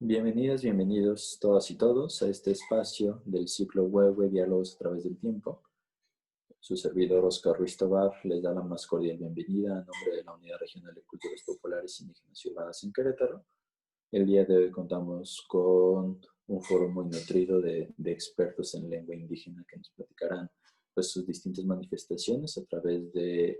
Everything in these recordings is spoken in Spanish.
Bienvenidas, bienvenidos todas y todos a este espacio del ciclo web Diálogos a través del tiempo. Su servidor Oscar Ruiz Tobar les da la más cordial bienvenida a nombre de la Unidad Regional de Culturas Populares Indígenas y Urbanas en Querétaro. El día de hoy contamos con un foro muy nutrido de expertos en lengua indígena que nos platicarán pues, sus distintas manifestaciones a través de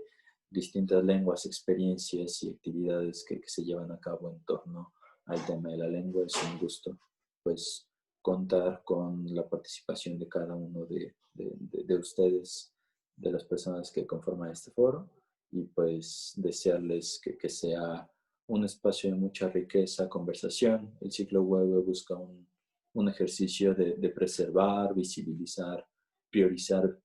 distintas lenguas, experiencias y actividades que se llevan a cabo en torno al tema de la lengua. Es un gusto pues contar con la participación de cada uno de ustedes, de las personas que conforman este foro, y pues desearles que sea un espacio de mucha riqueza, conversación. El ciclo web busca un ejercicio de preservar, visibilizar, priorizar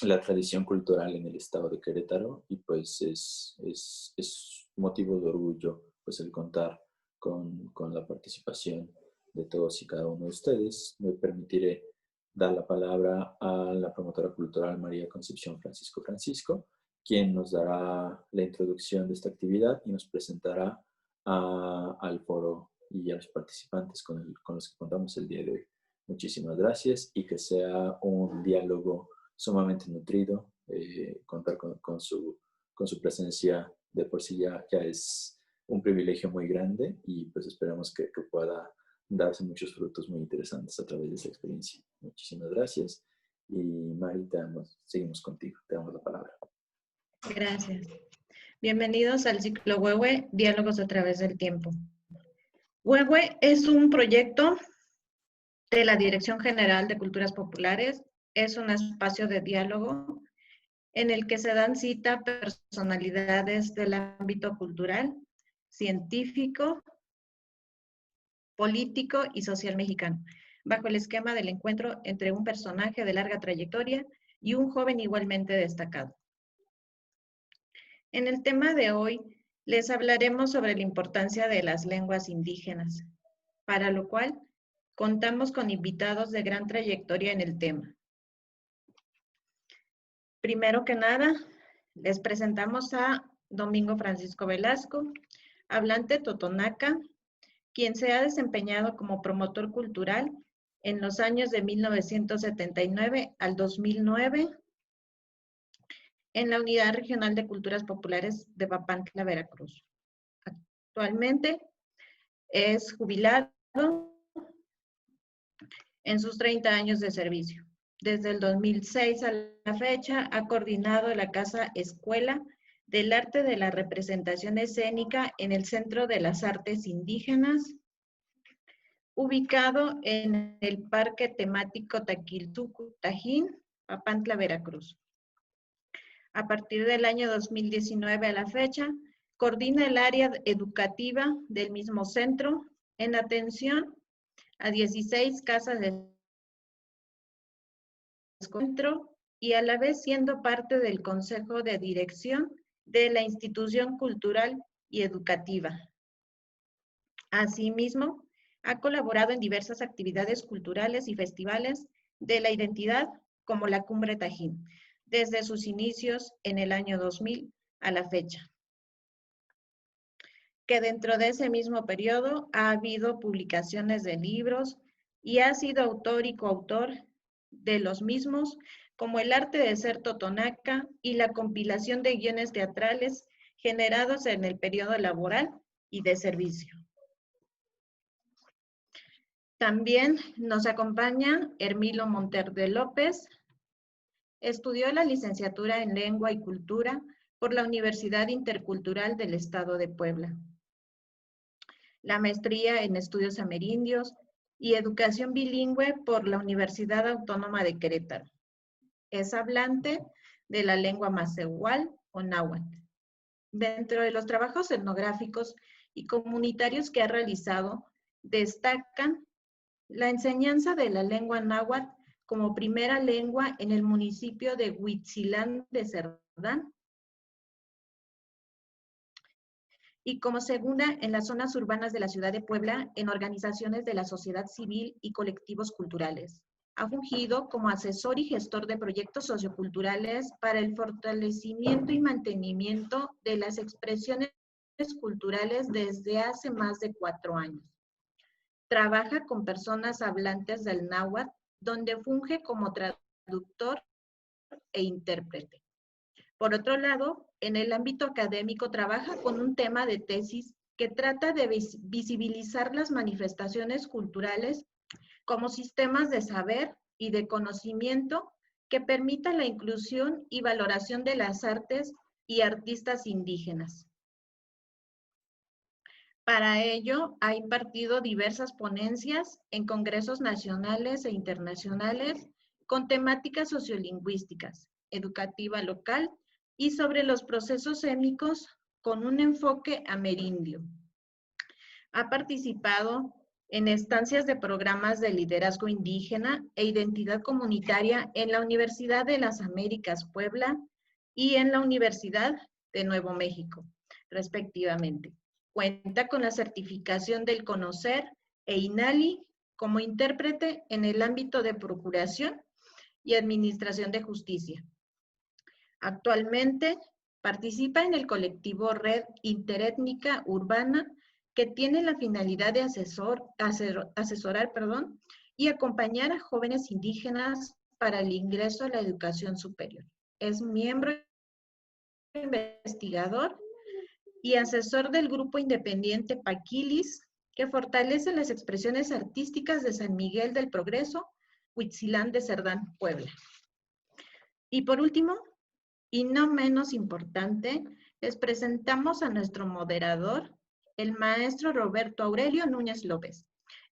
la tradición cultural en el estado de Querétaro, y pues es motivo de orgullo pues el contar con la participación de todos y cada uno de ustedes. Me permitiré dar la palabra a la promotora cultural María Concepción Francisco, quien nos dará la introducción de esta actividad y nos presentará al foro y a los participantes con los que contamos el día de hoy. Muchísimas gracias y que sea un diálogo sumamente nutrido. Contar con su presencia de por sí ya es un privilegio muy grande, y pues esperamos que pueda darse muchos frutos muy interesantes a través de esa experiencia. Muchísimas gracias. Y Mari, seguimos contigo. Te damos la palabra. Gracias. Bienvenidos al ciclo Huehue, Diálogos a través del tiempo. Huehue es un proyecto de la Dirección General de Culturas Populares. Es un espacio de diálogo en el que se dan cita personalidades del ámbito cultural, científico, político y social mexicano, bajo el esquema del encuentro entre un personaje de larga trayectoria y un joven igualmente destacado. En el tema de hoy les hablaremos sobre la importancia de las lenguas indígenas, para lo cual contamos con invitados de gran trayectoria en el tema. Primero que nada, les presentamos a Domingo Francisco Velasco, hablante totonaca, quien se ha desempeñado como promotor cultural en los años de 1979 al 2009 en la Unidad Regional de Culturas Populares de Papantla, Veracruz. Actualmente es jubilado en sus 30 años de servicio. Desde el 2006 a la fecha ha coordinado la Casa Escuela del Arte de la Representación Escénica en el Centro de las Artes Indígenas, ubicado en el Parque Temático Taquiltucu Tajín, Papantla, Veracruz. A partir del año 2019 a la fecha, coordina el área educativa del mismo centro en atención a 16 casas de encuentro y a la vez siendo parte del Consejo de Dirección de la institución cultural y educativa. Asimismo, ha colaborado en diversas actividades culturales y festivales de la identidad, como la Cumbre Tajín, desde sus inicios en el año 2000 a la fecha. Que dentro de ese mismo periodo ha habido publicaciones de libros y ha sido autor y coautor de los mismos, como El arte de ser totonaca y la compilación de guiones teatrales generados en el periodo laboral y de servicio. También nos acompaña Hermilo Monterde López. Estudió la licenciatura en Lengua y Cultura por la Universidad Intercultural del Estado de Puebla, la maestría en Estudios Amerindios y Educación Bilingüe por la Universidad Autónoma de Querétaro. Es hablante de la lengua macehual o náhuatl. Dentro de los trabajos etnográficos y comunitarios que ha realizado, destacan la enseñanza de la lengua náhuatl como primera lengua en el municipio de Huitzilán de Cerdán y como segunda en las zonas urbanas de la ciudad de Puebla en organizaciones de la sociedad civil y colectivos culturales. Ha fungido como asesor y gestor de proyectos socioculturales para el fortalecimiento y mantenimiento de las expresiones culturales desde hace más de 4 años. trabaja con personas hablantes del náhuatl, donde funge como traductor e intérprete. Por otro lado, en el ámbito académico trabaja con un tema de tesis que trata de visibilizar las manifestaciones culturales como sistemas de saber y de conocimiento que permitan la inclusión y valoración de las artes y artistas indígenas. Para ello, ha impartido diversas ponencias en congresos nacionales e internacionales con temáticas sociolingüísticas, educativa local y sobre los procesos étnicos con un enfoque amerindio. Ha participado en estancias de programas de liderazgo indígena e identidad comunitaria en la Universidad de las Américas Puebla y en la Universidad de Nuevo México, respectivamente. Cuenta con la certificación del CONOCER e INALI como intérprete en el ámbito de procuración y administración de justicia. Actualmente participa en el colectivo Red Interétnica Urbana, que tiene la finalidad de asesorar y acompañar a jóvenes indígenas para el ingreso a la educación superior. Es miembro investigador y asesor del grupo independiente Paquilis, que fortalece las expresiones artísticas de San Miguel del Progreso, Huitzilán de Cerdán, Puebla. Y por último, y no menos importante, les presentamos a nuestro moderador, el maestro Roberto Aurelio Núñez López.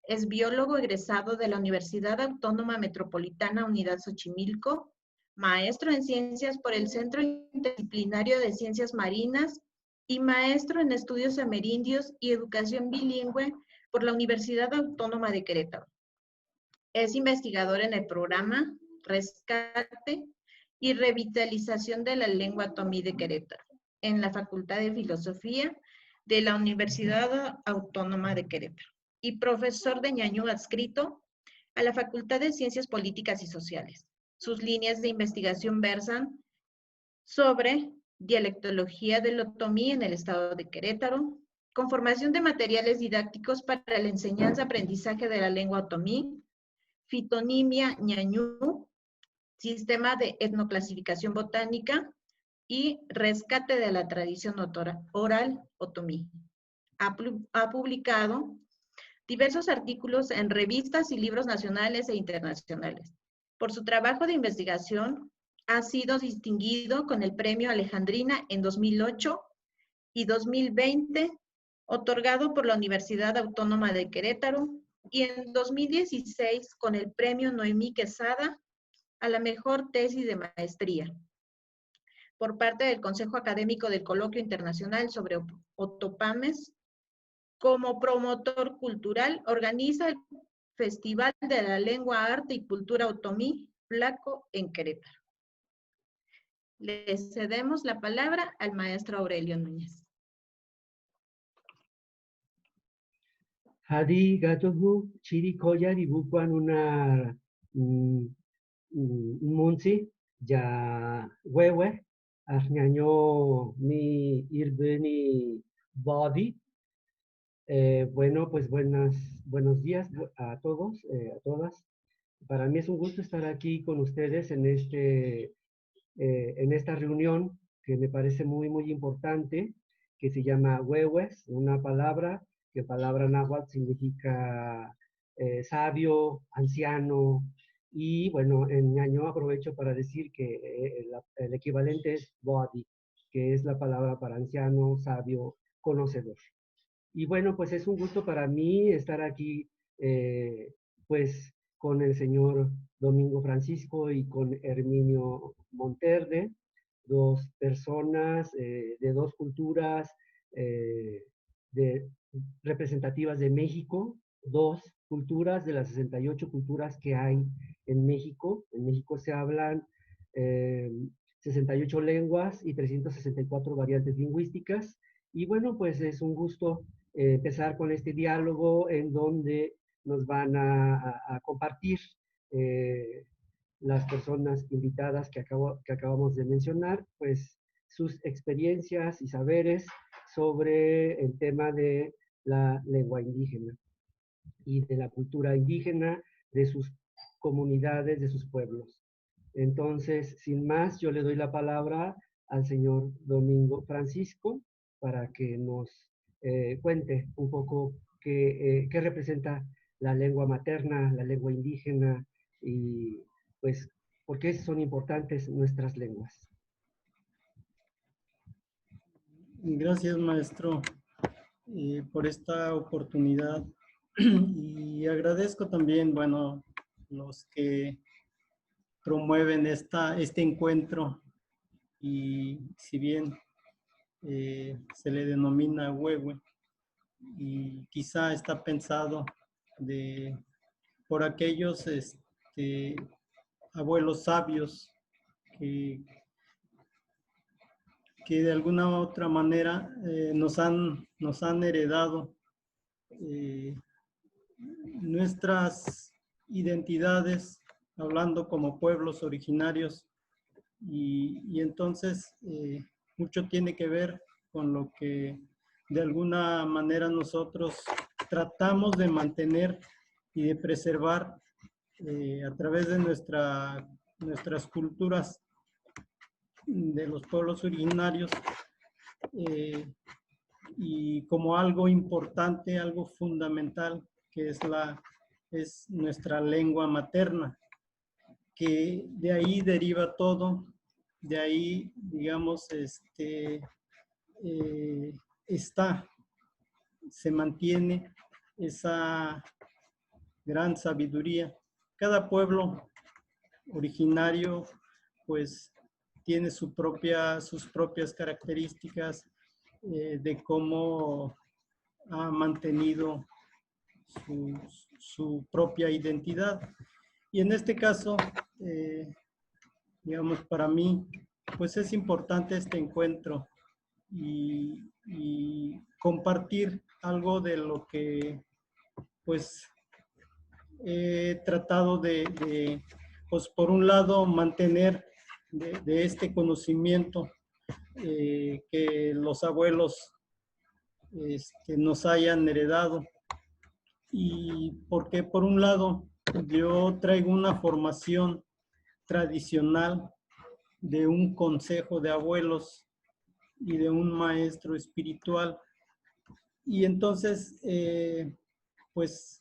Es biólogo egresado de la Universidad Autónoma Metropolitana Unidad Xochimilco, maestro en ciencias por el Centro Interdisciplinario de Ciencias Marinas y maestro en estudios amerindios y educación bilingüe por la Universidad Autónoma de Querétaro. Es investigador en el programa Rescate y Revitalización de la Lengua Otomí de Querétaro, en la Facultad de Filosofía de la Universidad Autónoma de Querétaro, y profesor de ñañú adscrito a la Facultad de Ciencias Políticas y Sociales. Sus líneas de investigación versan sobre dialectología del otomí en el estado de Querétaro, conformación de materiales didácticos para la enseñanza-aprendizaje de la lengua otomí, fitonimia ñañú, sistema de etnoclasificación botánica y rescate de la tradición oral otomí. Ha publicado diversos artículos en revistas y libros nacionales e internacionales. Por su trabajo de investigación, ha sido distinguido con el Premio Alejandrina en 2008 y 2020, otorgado por la Universidad Autónoma de Querétaro, y en 2016 con el Premio Noemí Quesada a la mejor tesis de maestría por parte del Consejo Académico del Coloquio Internacional sobre Otopames. Como promotor cultural, organiza el Festival de la Lengua, Arte y Cultura Otomí, Flaco, en Querétaro. Le cedemos la palabra al maestro Aurelio Núñez. Hadi gatuhu chiri koya dibukuan una munsi ya wewe ñaño mi irbeni body. Bueno, pues buenos días a todos, a todas. Para mí es un gusto estar aquí con ustedes en esta reunión que me parece muy, muy importante, que se llama Huehues, una palabra que palabra náhuatl significa sabio, anciano, y bueno, en ñaño aprovecho para decir que el equivalente es body, que es la palabra para anciano, sabio, conocedor. Y bueno, pues es un gusto para mí estar aquí, pues con el señor Domingo Francisco y con Herminio Monterde, dos personas de dos culturas representativas de México, dos culturas de las 68 culturas que hay en México. En México se hablan 68 lenguas y 364 variantes lingüísticas. Y bueno, pues es un gusto empezar con este diálogo en donde nos van a compartir las personas invitadas que acabamos de mencionar, pues sus experiencias y saberes sobre el tema de la lengua indígena. y de la cultura indígena, de sus comunidades, de sus pueblos. Entonces, sin más, yo le doy la palabra al señor Domingo Francisco para que nos cuente un poco qué representa la lengua materna, la lengua indígena y pues por qué son importantes nuestras lenguas. Gracias, maestro, por esta oportunidad y agradezco también, bueno, los que promueven este encuentro y si bien se le denomina huehue y quizá está pensado por aquellos abuelos sabios que de alguna u otra manera nos han heredado nuestras identidades, hablando como pueblos originarios, y entonces mucho tiene que ver con lo que de alguna manera nosotros tratamos de mantener y de preservar a través de nuestras culturas de los pueblos originarios y como algo importante, algo fundamental, que es nuestra lengua materna, que de ahí deriva todo, de ahí, digamos, se mantiene esa gran sabiduría. Cada pueblo originario, pues, tiene sus propias características de cómo ha mantenido su propia identidad. Y en este caso, digamos, para mí, pues es importante este encuentro y compartir algo de lo que, pues, he tratado pues, por un lado, mantener de este conocimiento que los abuelos nos hayan heredado. Y porque, por un lado, yo traigo una formación tradicional de un consejo de abuelos y de un maestro espiritual. Y entonces, pues,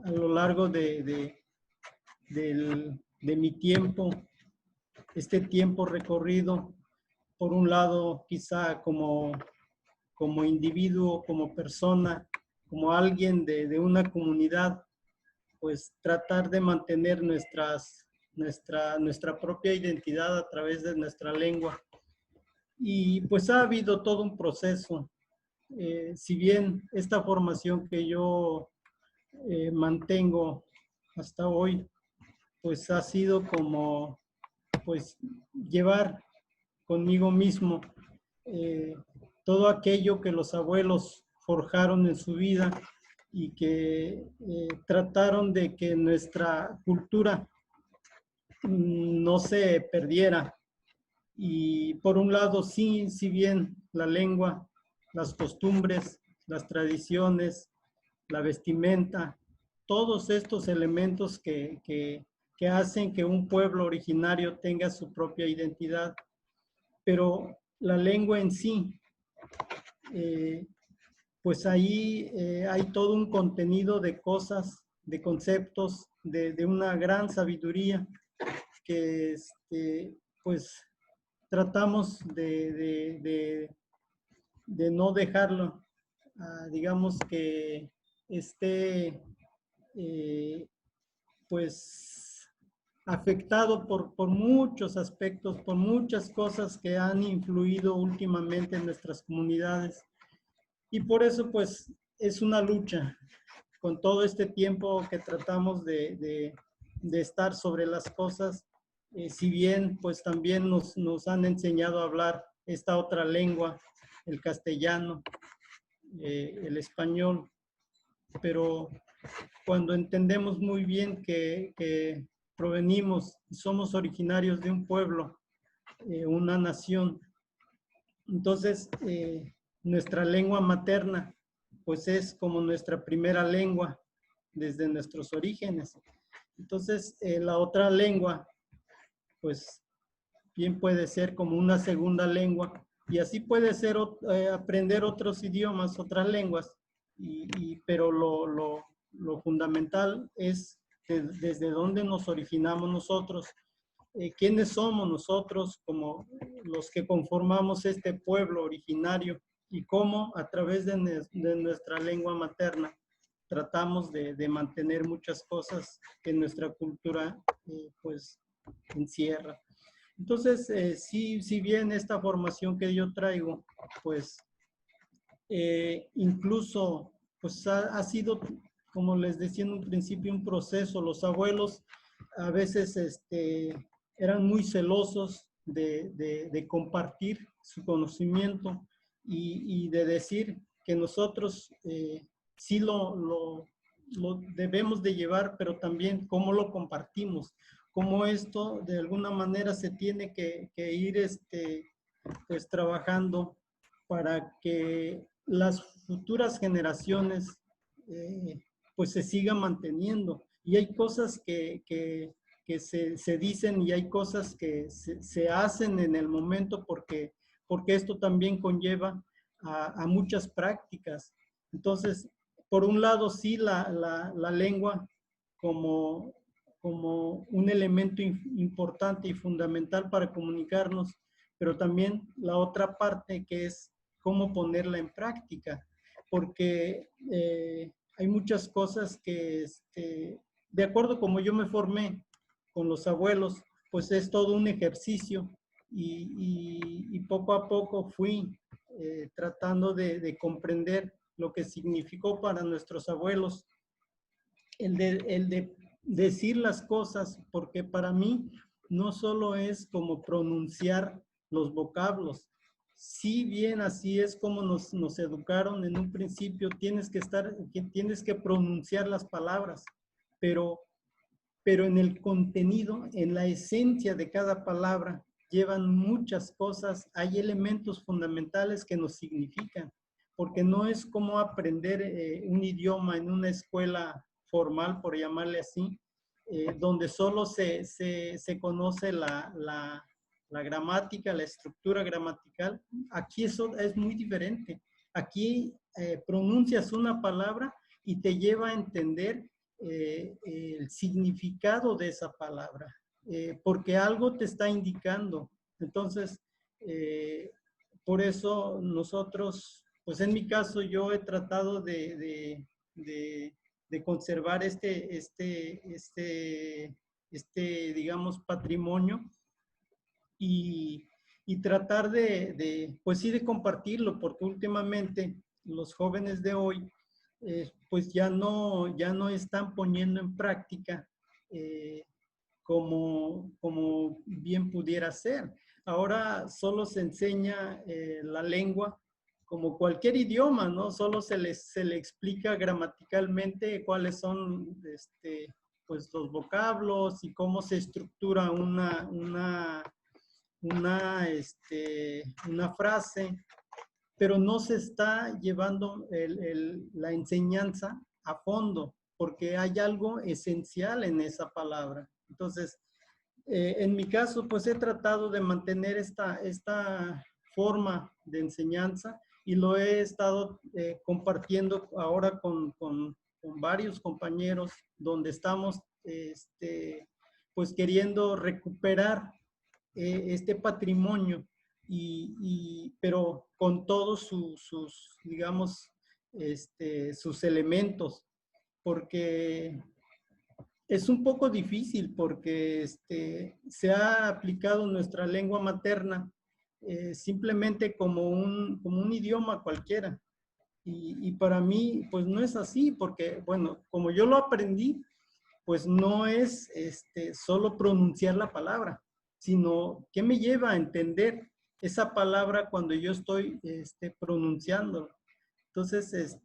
a lo largo de mi tiempo, este tiempo recorrido, por un lado, quizá como individuo, como persona, como alguien de una comunidad, pues tratar de mantener nuestra propia identidad a través de nuestra lengua. Y pues ha habido todo un proceso. Si bien esta formación que yo mantengo hasta hoy, pues ha sido como, pues, llevar conmigo mismo todo aquello que los abuelos forjaron en su vida y que trataron de que nuestra cultura no se perdiera. Y por un lado, sí, si bien la lengua, las costumbres, las tradiciones, la vestimenta, todos estos elementos que hacen que un pueblo originario tenga su propia identidad, pero la lengua en sí, pues ahí hay todo un contenido de cosas, de conceptos, de una gran sabiduría que pues tratamos de no dejarlo, digamos que esté pues afectado por muchos aspectos, por muchas cosas que han influido últimamente en nuestras comunidades. Y por eso, pues, es una lucha con todo este tiempo que tratamos de estar sobre las cosas. Si bien, pues, también nos han enseñado a hablar esta otra lengua, el castellano, el español, pero cuando entendemos muy bien que provenimos y somos originarios de un pueblo, una nación, entonces nuestra lengua materna pues es como nuestra primera lengua, desde nuestros orígenes. Entonces, la otra lengua, pues bien puede ser como una segunda lengua, y así puede ser aprender otros idiomas, otras lenguas, pero lo fundamental es desde dónde nos originamos nosotros, quiénes somos nosotros como los que conformamos este pueblo originario, y cómo a través de nuestra lengua materna tratamos de mantener muchas cosas que nuestra cultura pues encierra. Entonces, si bien esta formación que yo traigo, pues incluso pues ha sido, como les decía en un principio, un proceso. Los abuelos a veces eran muy celosos de compartir su conocimiento y de decir que nosotros sí lo debemos de llevar, pero también cómo lo compartimos, cómo esto de alguna manera se tiene que ir pues trabajando para que las futuras generaciones pues se sigan manteniendo. Y hay cosas que se dicen, y hay cosas que se hacen en el momento porque esto también conlleva a muchas prácticas. Entonces, por un lado, sí, la lengua como un elemento importante y fundamental para comunicarnos, pero también la otra parte que es cómo ponerla en práctica, porque hay muchas cosas que, de acuerdo como yo me formé con los abuelos, pues es todo un ejercicio, y poco a poco fui tratando de comprender lo que significó para nuestros abuelos el de decir las cosas, porque para mí no solo es como pronunciar los vocablos. Si bien así es como nos educaron en un principio, tienes que pronunciar las palabras, pero en el contenido, en la esencia de cada palabra, llevan muchas cosas, hay elementos fundamentales que nos significan, porque no es como aprender un idioma en una escuela formal, por llamarle así, donde solo se conoce la gramática, la estructura gramatical. Aquí eso es muy diferente. Aquí pronuncias una palabra y te lleva a entender el significado de esa palabra, porque algo te está indicando. Entonces, por eso nosotros, pues en mi caso, yo he tratado de conservar digamos, patrimonio, y tratar pues sí, de compartirlo, porque últimamente los jóvenes de hoy pues ya no están poniendo en práctica como bien pudiera ser. Ahora solo se enseña la lengua como cualquier idioma, ¿no? Solo se le explica gramaticalmente cuáles son pues los vocablos y cómo se estructura una frase, pero no se está llevando la enseñanza a fondo, porque hay algo esencial en esa palabra. Entonces, en mi caso, pues he tratado de mantener esta forma de enseñanza, y lo he estado compartiendo ahora con varios compañeros, donde estamos pues queriendo recuperar este patrimonio, pero con todos sus digamos, sus elementos, porque es un poco difícil, porque se ha aplicado nuestra lengua materna simplemente como un idioma cualquiera. Y para mí, pues no es así, porque, bueno, como yo lo aprendí, pues no es solo pronunciar la palabra, sino qué me lleva a entender esa palabra cuando yo estoy pronunciando. Entonces,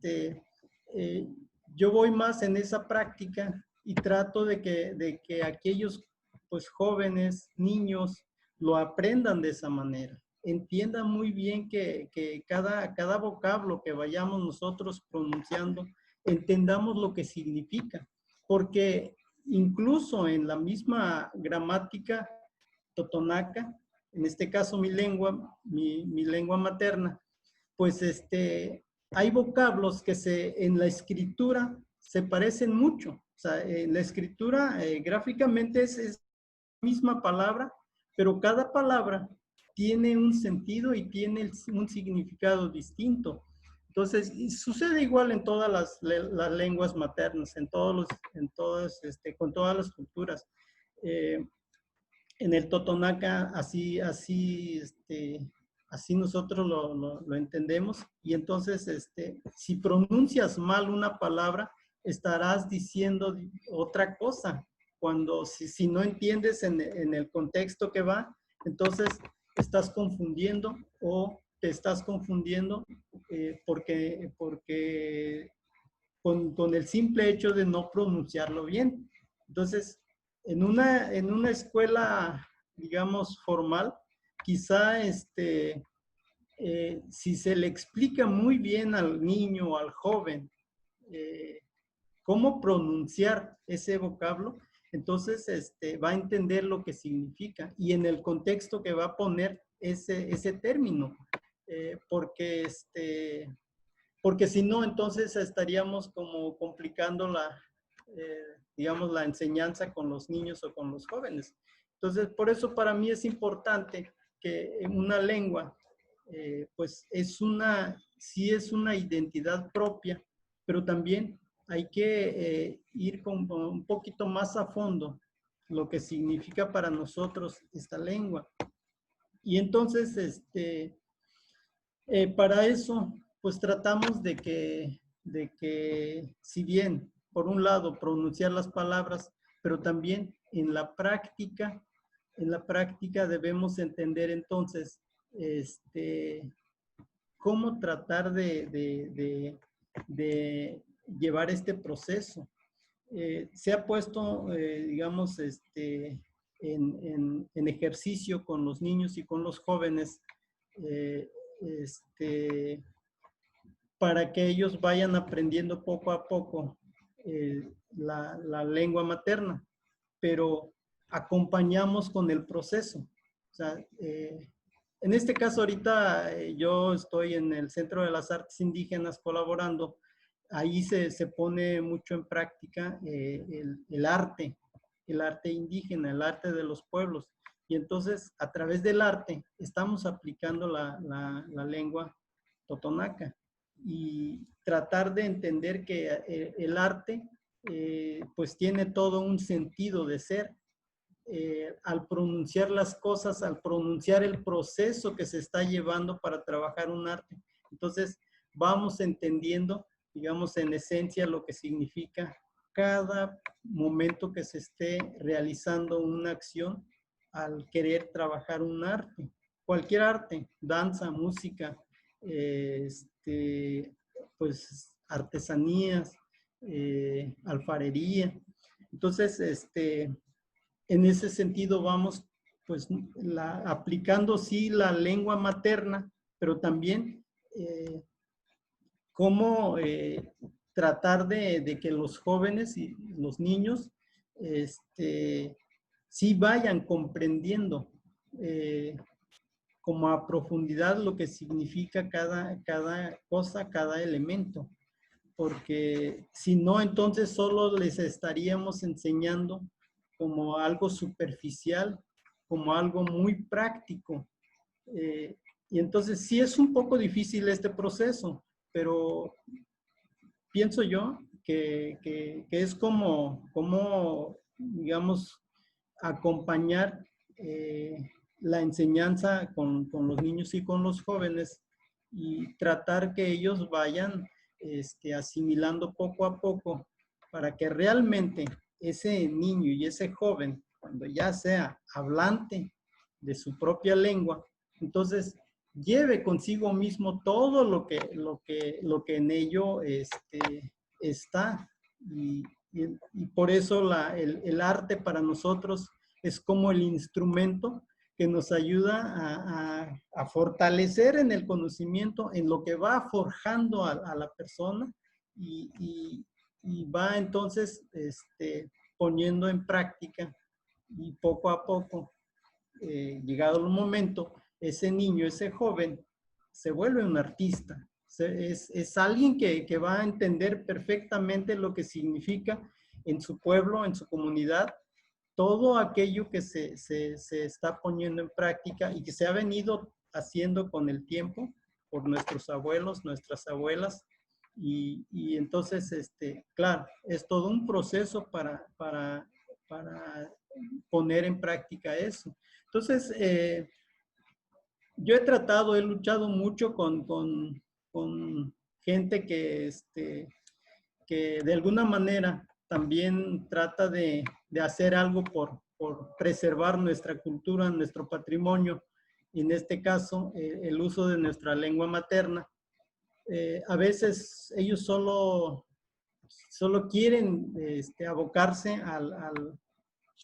yo voy más en esa práctica y trato de que aquellos pues jóvenes, niños, lo aprendan de esa manera. Entiendan muy bien que cada vocablo que vayamos nosotros pronunciando entendamos lo que significa, porque incluso en la misma gramática totonaca, en este caso mi lengua materna, pues hay vocablos que en la escritura se parecen mucho. O sea, en la escritura gráficamente es la misma palabra, pero cada palabra tiene un sentido y tiene un significado distinto. Entonces, sucede igual en todas las lenguas maternas, con todas las culturas. En el totonaca así nosotros lo entendemos, y entonces si pronuncias mal una palabra, estarás diciendo otra cosa. Cuando si no entiendes en el contexto que va, entonces estás confundiendo o te estás confundiendo porque con el simple hecho de no pronunciarlo bien. Entonces, en una escuela, digamos, formal, quizá si se le explica muy bien al niño o al joven cómo pronunciar ese vocablo, entonces va a entender lo que significa y en el contexto que va a poner ese término. Porque si no, entonces estaríamos como complicando digamos, la enseñanza con los niños o con los jóvenes. Entonces, por eso para mí es importante que una lengua, pues sí es una identidad propia, pero también hay que ir un poquito más a fondo lo que significa para nosotros esta lengua. Y entonces, para eso, pues tratamos de que si bien, por un lado, pronunciar las palabras, pero también en la práctica debemos entender entonces cómo tratar de llevar este proceso. Se ha puesto, digamos, en ejercicio con los niños y con los jóvenes, para que ellos vayan aprendiendo poco a poco la lengua materna, pero acompañamos con el proceso. O sea, en este caso ahorita yo estoy en el Centro de las Artes Indígenas colaborando. Ahí se pone mucho en práctica el arte indígena, el arte de los pueblos. Y entonces, a través del arte, estamos aplicando la lengua totonaca y tratar de entender que el arte, pues tiene todo un sentido de ser. Al pronunciar las cosas, al pronunciar el proceso que se está llevando para trabajar un arte. Entonces, vamos entendiendo, digamos, en esencia lo que significa cada momento que se esté realizando una acción al querer trabajar un arte. Cualquier arte, danza, música, pues artesanías, alfarería. Entonces, en ese sentido vamos pues aplicando sí la lengua materna, pero también cómo tratar de que los jóvenes y los niños sí vayan comprendiendo como a profundidad lo que significa cada cosa, cada elemento. Porque si no, entonces solo les estaríamos enseñando como algo superficial, como algo muy práctico. Y entonces sí es un poco difícil este proceso, pero pienso yo que es como, digamos, acompañar la enseñanza con los niños y con los jóvenes y tratar que ellos vayan asimilando poco a poco para que realmente ese niño y ese joven, cuando ya sea hablante de su propia lengua, entonces lleve consigo mismo todo lo que en ello está. Y por eso el arte para nosotros es como el instrumento que nos ayuda a fortalecer en el conocimiento, en lo que va forjando a la persona, y va entonces poniendo en práctica y poco a poco, llegado el momento, ese niño, ese joven, se vuelve un artista. Es alguien que va a entender perfectamente lo que significa en su pueblo, en su comunidad, todo aquello que se está poniendo en práctica y que se ha venido haciendo con el tiempo por nuestros abuelos, nuestras abuelas. Y entonces, claro, es todo un proceso para poner en práctica eso. Entonces, yo he luchado mucho con gente que de alguna manera también trata de hacer algo por preservar nuestra cultura, nuestro patrimonio, y en este caso, el uso de nuestra lengua materna. A veces ellos solo quieren abocarse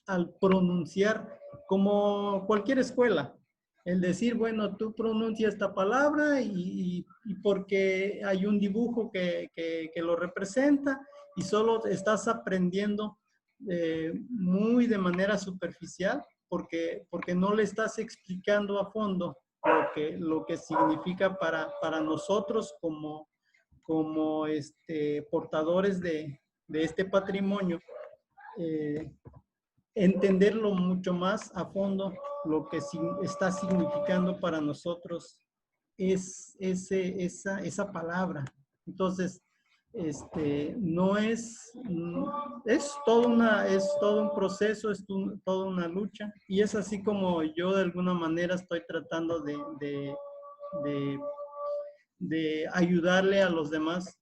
al pronunciar como cualquier escuela. El decir, bueno, tú pronuncias esta palabra y porque hay un dibujo que lo representa y solo estás aprendiendo muy de manera superficial porque no le estás explicando a fondo lo que significa para nosotros como portadores de este patrimonio. Entenderlo mucho más a fondo, lo que está significando para nosotros es esa palabra. Entonces, no es todo un proceso, toda una lucha, y es así como yo de alguna manera estoy tratando de ayudarle a los demás,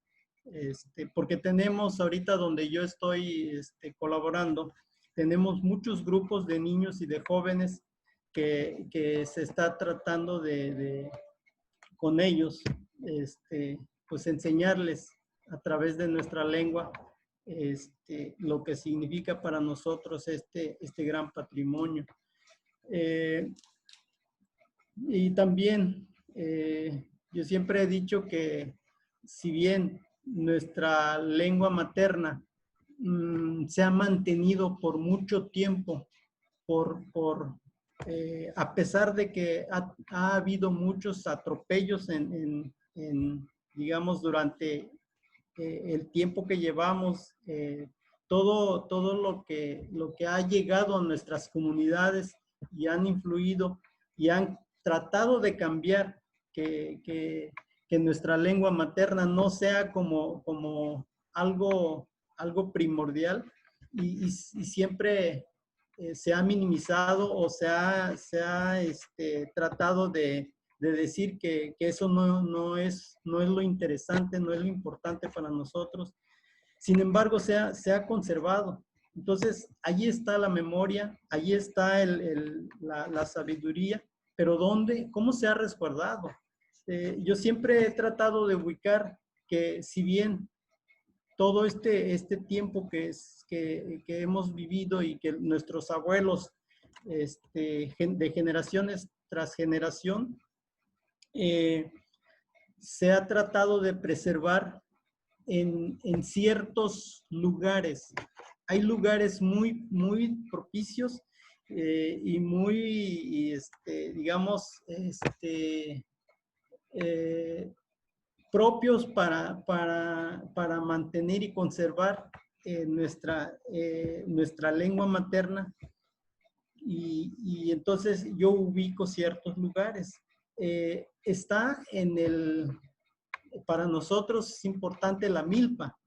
porque tenemos ahorita donde yo estoy colaborando, tenemos muchos grupos de niños y de jóvenes que se está tratando con ellos, pues enseñarles a través de nuestra lengua lo que significa para nosotros este gran patrimonio. Y también yo siempre he dicho que si bien nuestra lengua materna se ha mantenido por mucho tiempo, a pesar de que ha habido muchos atropellos digamos, durante el tiempo que llevamos, todo lo que ha llegado a nuestras comunidades y han influido y han tratado de cambiar que nuestra lengua materna no sea como algo primordial y siempre se ha minimizado o se ha tratado de decir que eso no es lo interesante, no es lo importante para nosotros. Sin embargo, se ha conservado. Entonces, allí está la memoria, allí está la sabiduría, pero ¿dónde? ¿Cómo se ha resguardado? Yo siempre he tratado de ubicar que si bien todo este tiempo que hemos vivido y que nuestros abuelos de generaciones tras generación, se ha tratado de preservar en ciertos lugares. Hay lugares muy, muy propicios y muy, digamos, propios para mantener y conservar nuestra lengua materna. Y entonces yo ubico ciertos lugares. Está para nosotros es importante la milpa.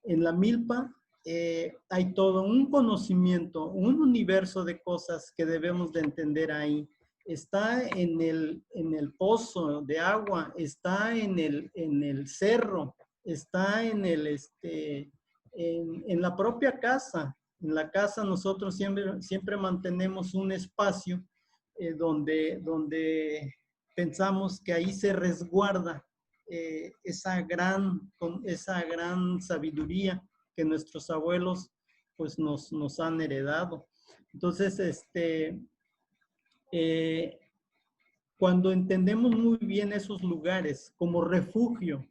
En la milpa hay todo un conocimiento, un universo de cosas que debemos de entender ahí. Está en el pozo de agua, está en el cerro, está en la propia casa. En la casa nosotros siempre mantenemos un espacio donde pensamos que ahí se resguarda esa gran sabiduría que nuestros abuelos pues nos han heredado. Entonces, cuando entendemos muy bien esos lugares como refugio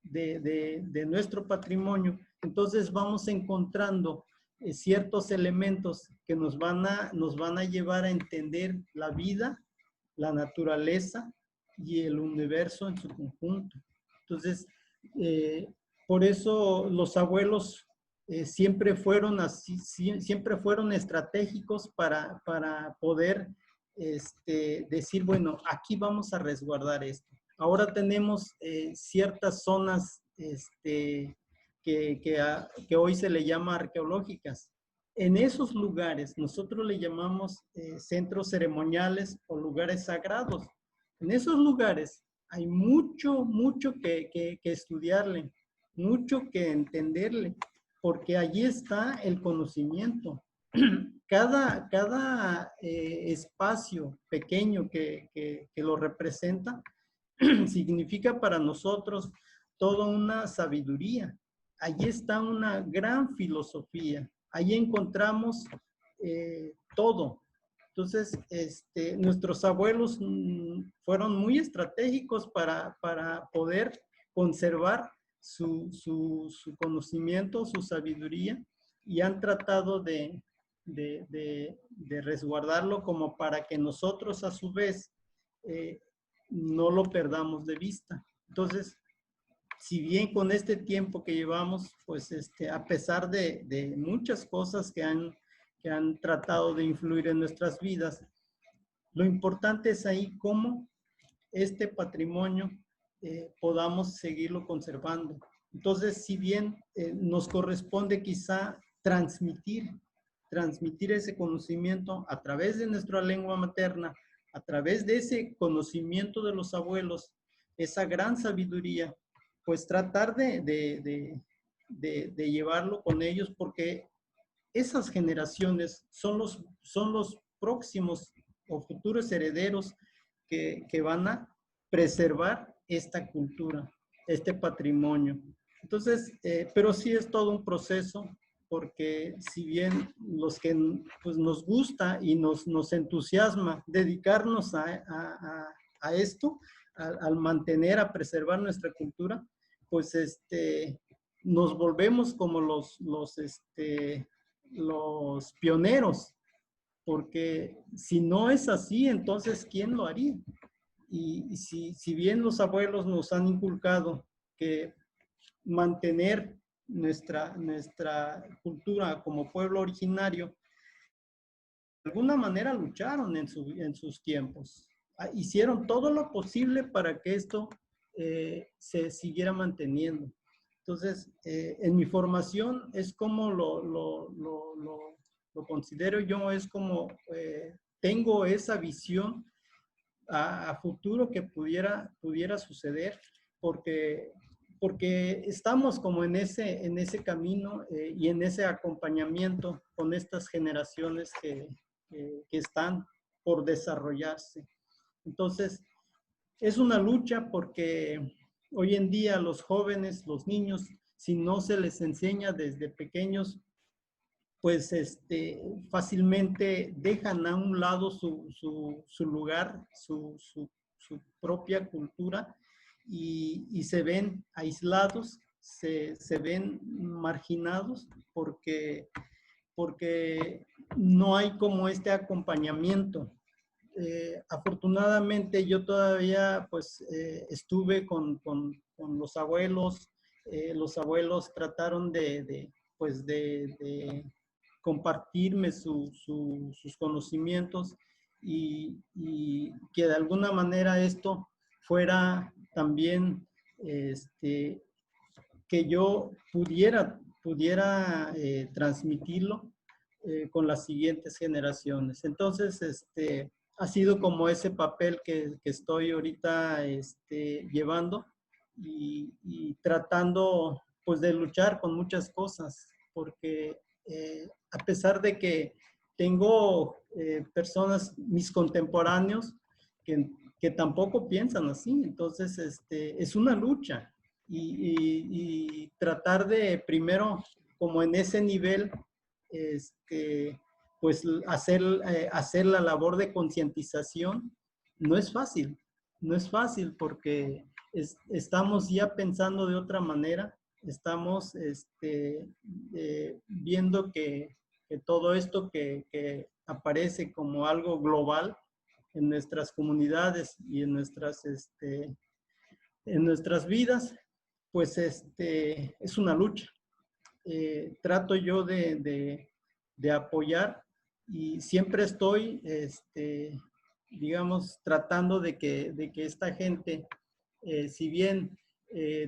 de nuestro patrimonio, entonces vamos encontrando ciertos elementos que nos van a llevar a entender la vida, la naturaleza y el universo en su conjunto. Entonces, por eso los abuelos siempre fueron así, siempre fueron estratégicos para poder decir, bueno, aquí vamos a resguardar esto. Ahora tenemos ciertas zonas que hoy se le llama arqueológicas. En esos lugares nosotros le llamamos centros ceremoniales o lugares sagrados. En esos lugares hay mucho que estudiarle, mucho que entenderle, porque allí está el conocimiento. Cada espacio pequeño que lo representa significa para nosotros toda una sabiduría. Allí está una gran filosofía. Allí encontramos todo. Entonces, nuestros abuelos fueron muy estratégicos para poder conservar su conocimiento, su sabiduría, y han tratado de resguardarlo como para que nosotros a su vez no lo perdamos de vista. Entonces, si bien con este tiempo que llevamos, pues a pesar de muchas cosas que han tratado de influir en nuestras vidas, lo importante es ahí cómo este patrimonio podamos seguirlo conservando. Entonces, si bien nos corresponde quizá transmitir ese conocimiento a través de nuestra lengua materna, a través de ese conocimiento de los abuelos, esa gran sabiduría, pues tratar de llevarlo con ellos, porque esas generaciones son los próximos o futuros herederos que van a preservar esta cultura, este patrimonio. Entonces, pero sí es todo un proceso, porque si bien los que pues, nos gusta y nos entusiasma dedicarnos a esto, al mantener, a preservar nuestra cultura, pues nos volvemos como los pioneros, porque si no es así, entonces ¿quién lo haría? Y si bien los abuelos nos han inculcado que mantener nuestra cultura como pueblo originario, de alguna manera lucharon en sus tiempos. Hicieron todo lo posible para que esto se siguiera manteniendo. Entonces, en mi formación es como lo considero yo, es como tengo esa visión a futuro que pudiera suceder, porque estamos como en ese camino y en ese acompañamiento con estas generaciones que están por desarrollarse. Entonces, es una lucha porque hoy en día los jóvenes, los niños, si no se les enseña desde pequeños, pues fácilmente dejan a un lado su lugar, su propia cultura, y se ven aislados, se ven marginados porque no hay como este acompañamiento. Afortunadamente yo todavía pues estuve con los abuelos. Los abuelos trataron de compartirme sus conocimientos y que de alguna manera esto fuera también que yo pudiera transmitirlo con las siguientes generaciones. Entonces, ha sido como ese papel que estoy ahorita llevando y tratando pues de luchar con muchas cosas, porque a pesar de que tengo personas, mis contemporáneos, que tampoco piensan así, entonces es una lucha y tratar de primero como en ese nivel pues hacer la labor de concientización no es fácil porque estamos ya pensando de otra manera, estamos viendo que todo esto que aparece como algo global en nuestras comunidades y en nuestras vidas, pues es una lucha. Trato yo de apoyar y siempre estoy, digamos, tratando de que esta gente, si bien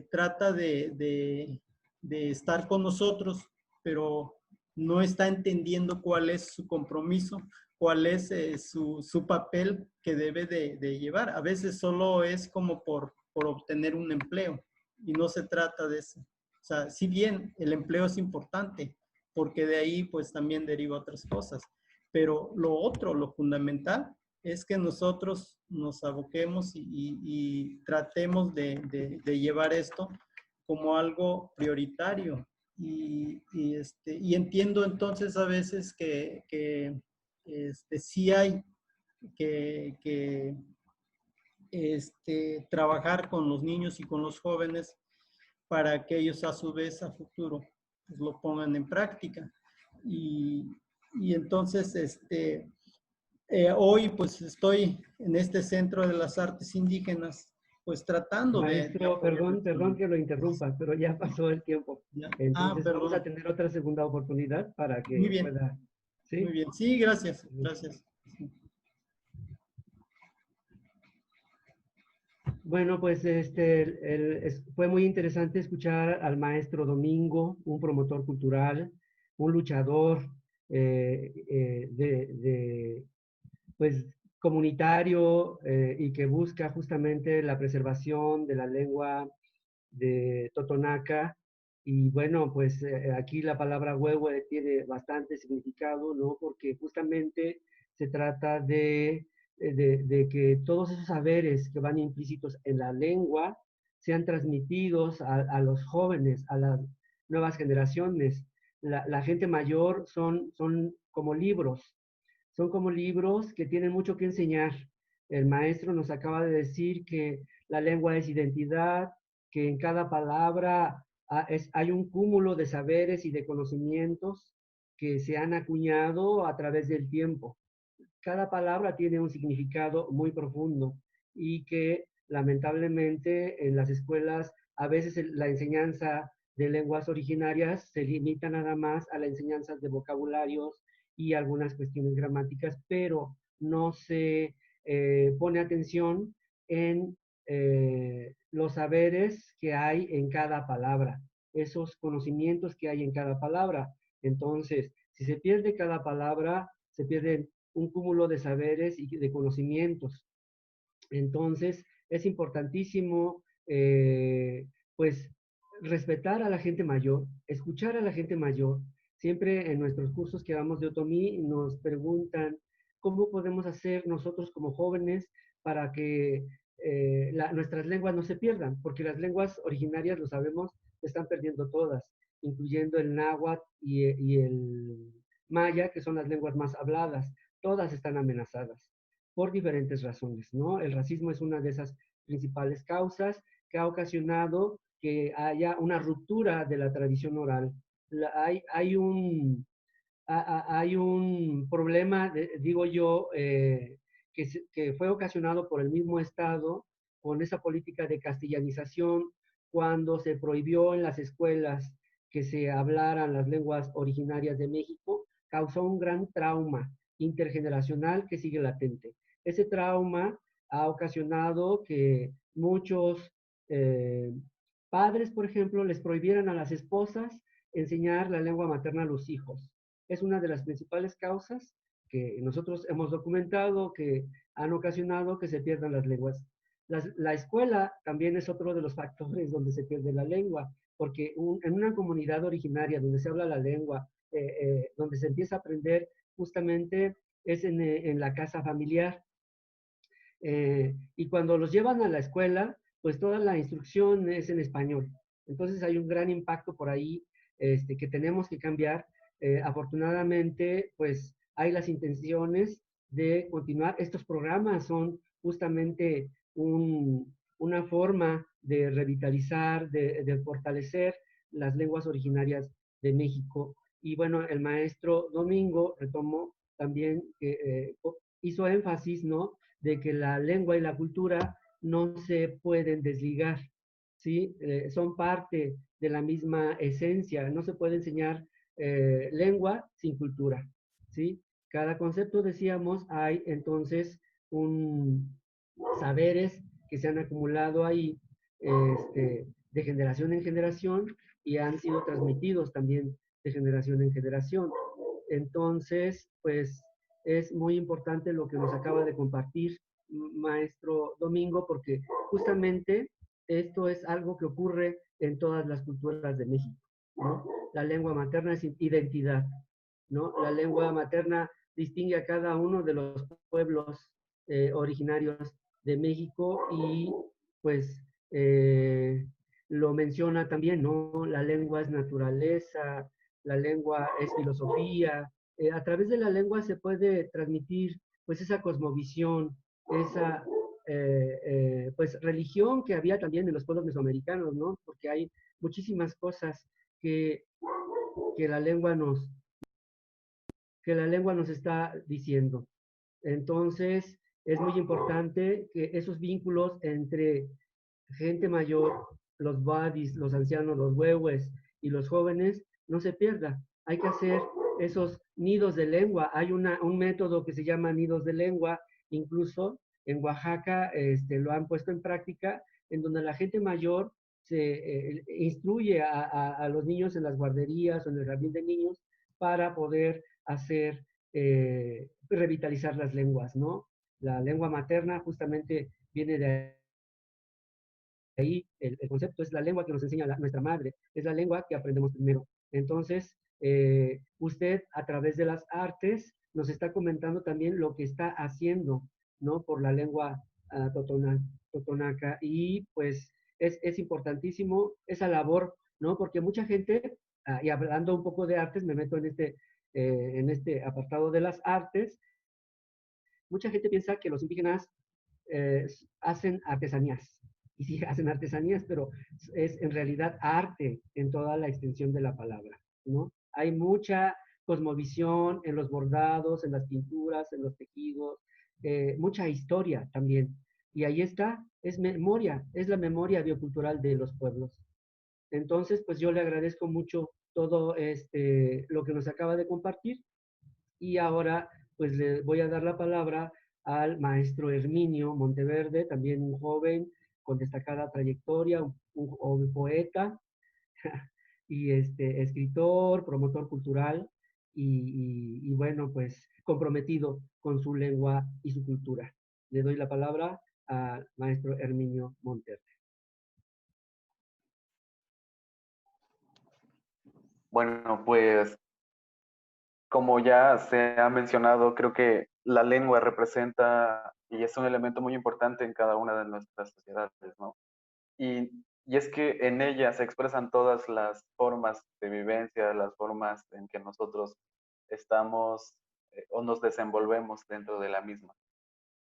trata de estar con nosotros, pero no está entendiendo cuál es su compromiso, cuál es su papel que debe de llevar. A veces solo es como por obtener un empleo y no se trata de eso. O sea, si bien el empleo es importante, porque de ahí pues también deriva otras cosas, pero lo otro, lo fundamental, es que nosotros nos aboquemos y tratemos de llevar esto como algo prioritario. Y entiendo entonces a veces que sí hay que trabajar con los niños y con los jóvenes para que ellos a su vez a futuro pues, lo pongan en práctica. Y entonces, hoy pues estoy en este Centro de las Artes Indígenas, pues tratando de Maestro, apoyar. perdón que lo interrumpa, pero ya pasó el tiempo. ¿Ya? Entonces vamos a Perdón. tener otra segunda oportunidad para Muy que bien, pueda. ¿Sí? muy bien. Sí, gracias, gracias. Bueno, pues fue muy interesante escuchar al maestro Domingo, un promotor cultural, un luchador pues, comunitario y que busca justamente la preservación de la lengua de Totonaca. Y bueno, pues aquí la palabra huehue tiene bastante significado, ¿no? Porque justamente se trata de que todos esos saberes que van implícitos en la lengua sean transmitidos a los jóvenes, a las nuevas generaciones. La gente mayor son como libros que tienen mucho que enseñar. El maestro nos acaba de decir que la lengua es identidad, que en cada palabra hay un cúmulo de saberes y de conocimientos que se han acuñado a través del tiempo. Cada palabra tiene un significado muy profundo y que lamentablemente en las escuelas a veces la enseñanza de lenguas originarias se limita nada más a la enseñanza de vocabularios y algunas cuestiones gramáticas, pero no se pone atención en los saberes que hay en cada palabra, esos conocimientos que hay en cada palabra. Entonces, si se pierde cada palabra, se pierden un cúmulo de saberes y de conocimientos. Entonces, es importantísimo, pues, respetar a la gente mayor, escuchar a la gente mayor. Siempre en nuestros cursos que damos de Otomí nos preguntan cómo podemos hacer nosotros como jóvenes para que nuestras lenguas no se pierdan, porque las lenguas originarias, lo sabemos, se están perdiendo todas, incluyendo el náhuatl y el maya, que son las lenguas más habladas. Todas están amenazadas por diferentes razones, ¿no? El racismo es una de esas principales causas que ha ocasionado que haya una ruptura de la tradición oral. Hay un problema, digo yo, que fue ocasionado por el mismo Estado con esa política de castellanización cuando se prohibió en las escuelas que se hablaran las lenguas originarias de México, causó un gran trauma intergeneracional que sigue latente. Ese trauma ha ocasionado que muchos padres, por ejemplo, les prohibieran a las esposas enseñar la lengua materna a los hijos. Es una de las principales causas que nosotros hemos documentado que han ocasionado que se pierdan las lenguas. La escuela también es otro de los factores donde se pierde la lengua, porque en una comunidad originaria donde se habla la lengua, donde se empieza a aprender justamente es en la casa familiar. Y cuando los llevan a la escuela, pues toda la instrucción es en español. Entonces hay un gran impacto por ahí que tenemos que cambiar. Afortunadamente, pues hay las intenciones de continuar. Estos programas son justamente una forma de revitalizar, de fortalecer las lenguas originarias de México. Y bueno, el maestro Domingo retomó también, hizo énfasis, ¿no?, de que la lengua y la cultura no se pueden desligar, ¿sí? Son parte de la misma esencia, no se puede enseñar lengua sin cultura, ¿sí? Cada concepto, decíamos, hay entonces un saberes que se han acumulado ahí de generación en generación y han sido transmitidos también de generación en generación. Entonces, pues es muy importante lo que nos acaba de compartir maestro Domingo, porque justamente esto es algo que ocurre en todas las culturas de México, ¿no? La lengua materna es identidad, ¿no? La lengua materna distingue a cada uno de los pueblos originarios de México y pues lo menciona también, ¿no? La lengua es naturaleza, la lengua es filosofía. A través de la lengua se puede transmitir pues esa cosmovisión, esa pues religión que había también en los pueblos mesoamericanos, ¿no? Porque hay muchísimas cosas que, que la lengua nos, que la lengua nos está diciendo. Entonces, es muy importante que esos vínculos entre gente mayor, los badis, los ancianos, los huehues y los jóvenes, no se pierda. Hay que hacer esos nidos de lengua. Hay un método que se llama nidos de lengua, incluso en Oaxaca lo han puesto en práctica, en donde la gente mayor se instruye a los niños en las guarderías o en el jardín de niños para poder hacer, revitalizar las lenguas, ¿no? La lengua materna justamente viene de ahí, el concepto es la lengua que nos enseña nuestra madre, es la lengua que aprendemos primero. Entonces, usted a través de las artes nos está comentando también lo que está haciendo, ¿no? Por la lengua totonaca y pues es importantísimo esa labor, ¿no? Porque mucha gente, y hablando un poco de artes, me meto en este apartado de las artes, mucha gente piensa que los indígenas eh, hacen artesanías. Y sí, hacen artesanías, pero es en realidad arte en toda la extensión de la palabra, ¿no? Hay mucha cosmovisión en los bordados, en las pinturas, en los tejidos, mucha historia también. Y ahí está, es memoria, es la memoria biocultural de los pueblos. Entonces, pues yo le agradezco mucho todo lo que nos acaba de compartir y ahora, pues le voy a dar la palabra al maestro Herminio Monteverde, también un joven con destacada trayectoria, un poeta y escritor, promotor cultural y bueno, pues comprometido con su lengua y su cultura. Le doy la palabra al maestro Herminio Monteverde. Bueno, pues como ya se ha mencionado, creo que la lengua representa y es un elemento muy importante en cada una de nuestras sociedades, ¿no? Y es que en ella se expresan todas las formas de vivencia, las formas en que nosotros estamos o nos desenvolvemos dentro de la misma.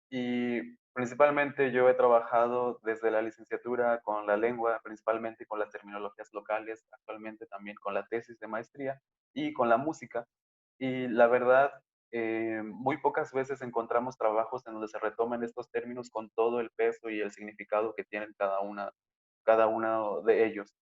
Y principalmente yo he trabajado desde la licenciatura con la lengua, principalmente con las terminologías locales, actualmente también con la tesis de maestría y con la música. Y la verdad, muy pocas veces encontramos trabajos en donde se retomen estos términos con todo el peso y el significado que tienen cada uno de ellos.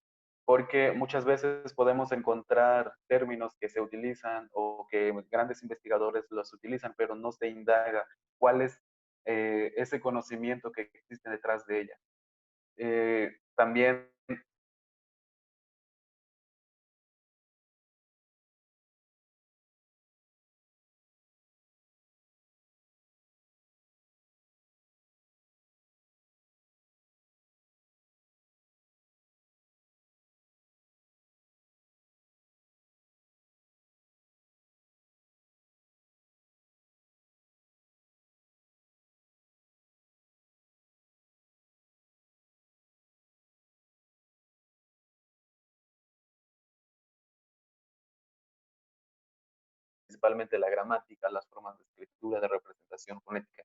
Porque muchas veces podemos encontrar términos que se utilizan o que grandes investigadores los utilizan, pero no se indaga cuál es ese conocimiento que existe detrás de ella. También principalmente la gramática, las formas de escritura, de representación fonética.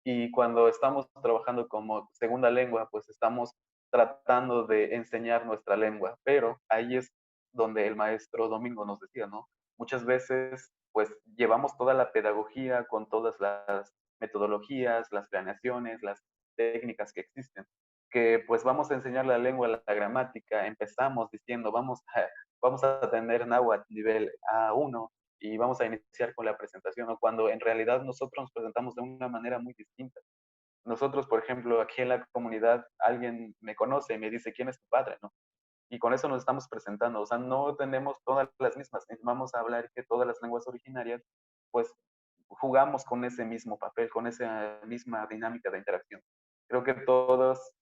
Y cuando estamos trabajando como segunda lengua, pues estamos tratando de enseñar nuestra lengua, pero ahí es donde el maestro Domingo nos decía, ¿no? Muchas veces, pues llevamos toda la pedagogía con todas las metodologías, las planeaciones, las técnicas que existen, que pues vamos a enseñar la lengua, la gramática, empezamos diciendo, vamos a tener náhuatl nivel A1 y vamos a iniciar con la presentación, ¿no? Cuando en realidad nosotros nos presentamos de una manera muy distinta. Nosotros, por ejemplo, aquí en la comunidad, alguien me conoce y me dice, ¿quién es tu padre? ¿No? Y con eso nos estamos presentando. O sea, no tenemos todas las mismas. Vamos a hablar que todas las lenguas originarias, pues jugamos con ese mismo papel, con esa misma dinámica de interacción. Creo que todas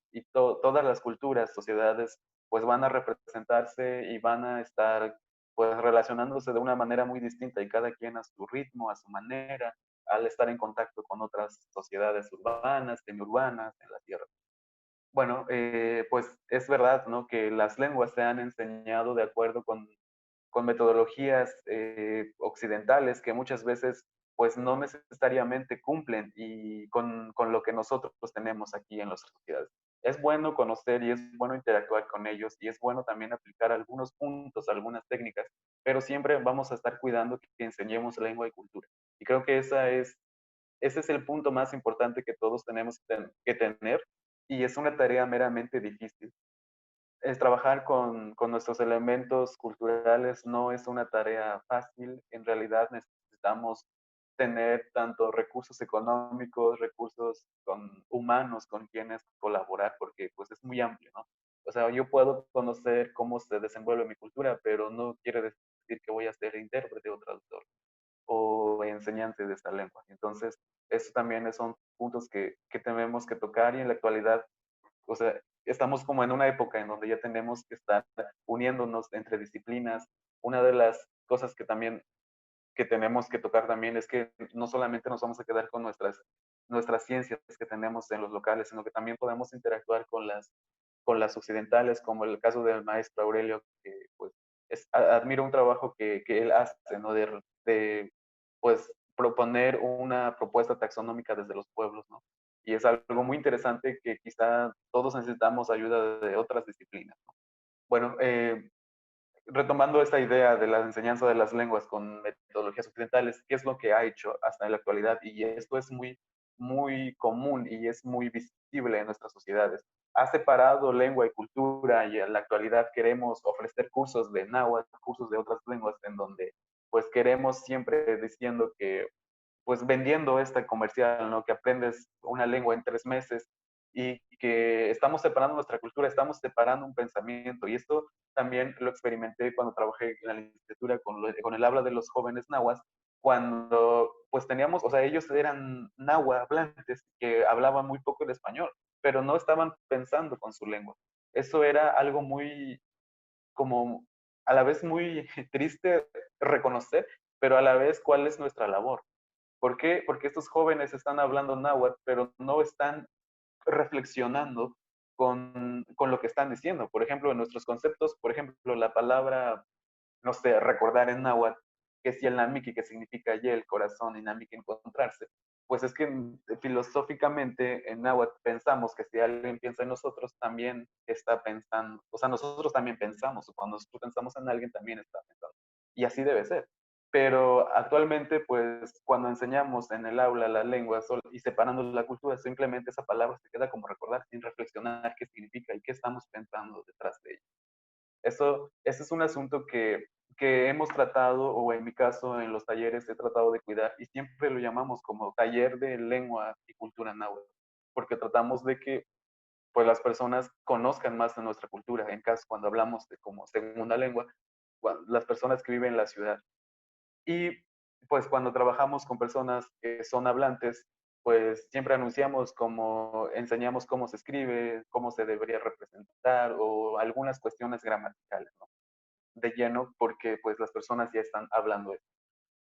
las culturas, sociedades, pues van a representarse y van a estar pues relacionándose de una manera muy distinta y cada quien a su ritmo, a su manera, al estar en contacto con otras sociedades urbanas, semiurbanas, en la tierra. Bueno, pues es verdad, ¿no? Que las lenguas se han enseñado de acuerdo con metodologías occidentales que muchas veces pues no necesariamente cumplen y con lo que nosotros tenemos aquí en nuestras sociedades. Es bueno conocer y es bueno interactuar con ellos y es bueno también aplicar algunos puntos, algunas técnicas, pero siempre vamos a estar cuidando que enseñemos lengua y cultura. Y creo que ese es el punto más importante que todos tenemos que tener y es una tarea meramente difícil. Es trabajar con nuestros elementos culturales no es una tarea fácil. En realidad necesitamos tener tanto recursos económicos, recursos humanos con quienes colaborar, porque pues es muy amplio, ¿no? O sea, yo puedo conocer cómo se desenvuelve mi cultura, pero no quiere decir que voy a ser intérprete o traductor o enseñante de esta lengua. Entonces, eso también son puntos que tenemos que tocar y en la actualidad, o sea, estamos como en una época en donde ya tenemos que estar uniéndonos entre disciplinas. Una de las cosas que tenemos que tocar también es que no solamente nos vamos a quedar con nuestras ciencias que tenemos en los locales, sino que también podemos interactuar con las occidentales, como el caso del maestro Aurelio, que pues admiro un trabajo que él hace, ¿no? De pues proponer una propuesta taxonómica desde los pueblos, ¿no? Y es algo muy interesante que quizá todos necesitamos ayuda de otras disciplinas, ¿no? Bueno, retomando esta idea de la enseñanza de las lenguas con metodologías occidentales, ¿qué es lo que ha hecho hasta en la actualidad? Y esto es muy común y es muy visible en nuestras sociedades. Ha separado lengua y cultura y en la actualidad queremos ofrecer cursos de náhuatl, cursos de otras lenguas en donde pues queremos siempre diciendo que pues vendiendo esta comercial, ¿no? Que aprendes una lengua en 3 meses y que estamos separando nuestra cultura, estamos separando un pensamiento. Y esto también lo experimenté cuando trabajé en la licenciatura con el habla de los jóvenes nahuas, cuando pues teníamos, o sea, ellos eran nahua hablantes que hablaban muy poco el español, pero no estaban pensando con su lengua. Eso era algo muy, como, a la vez muy triste reconocer, pero a la vez cuál es nuestra labor. ¿Por qué? Porque estos jóvenes están hablando náhuatl, pero no están reflexionando con lo que están diciendo. Por ejemplo, en nuestros conceptos, por ejemplo, la palabra, no sé, recordar en náhuatl, que es Yelnamiki, que significa yel, corazón, y Namiki, encontrarse, pues es que filosóficamente en náhuatl pensamos que si alguien piensa en nosotros, también está pensando, o sea, nosotros también pensamos, o cuando nosotros pensamos en alguien, también está pensando. Y así debe ser. Pero actualmente, pues, cuando enseñamos en el aula la lengua y separando la cultura, simplemente esa palabra se queda como recordar sin reflexionar qué significa y qué estamos pensando detrás de ella. Ese es un asunto que hemos tratado, o en mi caso, en los talleres he tratado de cuidar y siempre lo llamamos como taller de lengua y cultura náhuatl, porque tratamos de que pues las personas conozcan más de nuestra cultura, en caso cuando hablamos de como segunda lengua, las personas que viven en la ciudad. Y pues cuando trabajamos con personas que son hablantes, pues siempre anunciamos enseñamos cómo se escribe, cómo se debería representar o algunas cuestiones gramaticales, ¿no? De lleno porque pues las personas ya están hablando eso.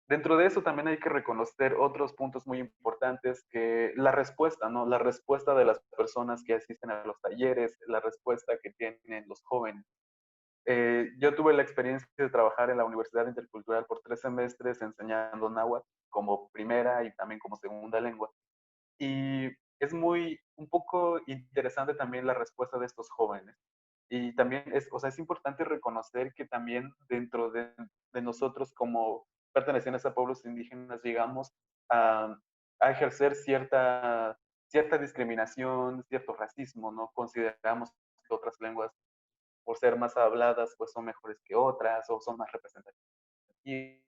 Dentro de eso también hay que reconocer otros puntos muy importantes que la respuesta, ¿no? La respuesta de las personas que asisten a los talleres, la respuesta que tienen los jóvenes. Yo tuve la experiencia de trabajar en la Universidad Intercultural por 3 semestres enseñando náhuatl como primera y también como segunda lengua. Y es un poco interesante también la respuesta de estos jóvenes. Y también o sea, es importante reconocer que también dentro de nosotros como pertenecientes a pueblos indígenas llegamos a, a ejercer cierta discriminación, cierto racismo, ¿no? Consideramos que otras lenguas, por ser más habladas, pues son mejores que otras o son más representativas. Y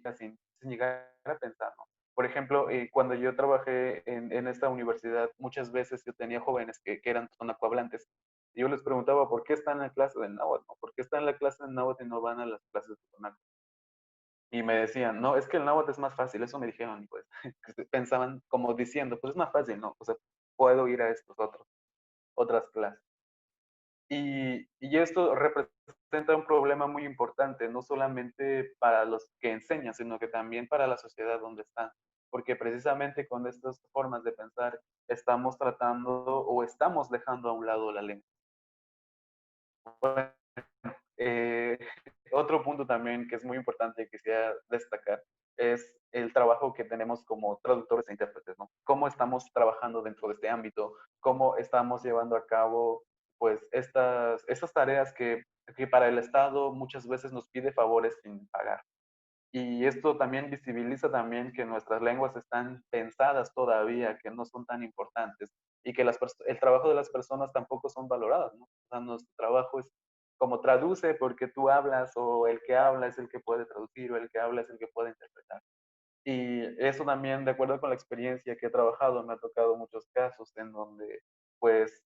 así, sin llegar a pensar, ¿no? Por ejemplo, cuando yo trabajé en esta universidad, muchas veces yo tenía jóvenes que eran tonacohablantes. Y yo les preguntaba, ¿por qué están en la clase de náhuatl? ¿No? ¿Por qué están en la clase de náhuatl y no van a las clases de tonaco? Y me decían, no, es que el náhuatl es más fácil. Eso me dijeron, y pues pensaban como diciendo, pues es más fácil, ¿no? O sea, puedo ir a otras clases. Y esto representa un problema muy importante, no solamente para los que enseñan, sino que también para la sociedad donde están. Porque precisamente con estas formas de pensar estamos tratando o estamos dejando a un lado la lengua. Bueno, eh, otro punto también que es muy importante y que quisiera destacar es el trabajo que tenemos como traductores e intérpretes, ¿no? Cómo estamos trabajando dentro de este ámbito, cómo estamos llevando a cabo pues estas tareas que para el Estado muchas veces nos pide favores sin pagar. Y esto también visibiliza también que nuestras lenguas están pensadas todavía, que no son tan importantes y que el trabajo de las personas tampoco son valoradas, ¿no? O sea, nuestro trabajo es como traduce porque tú hablas o el que habla es el que puede traducir o el que habla es el que puede interpretar. Y eso también, de acuerdo con la experiencia que he trabajado, me ha tocado muchos casos en donde pues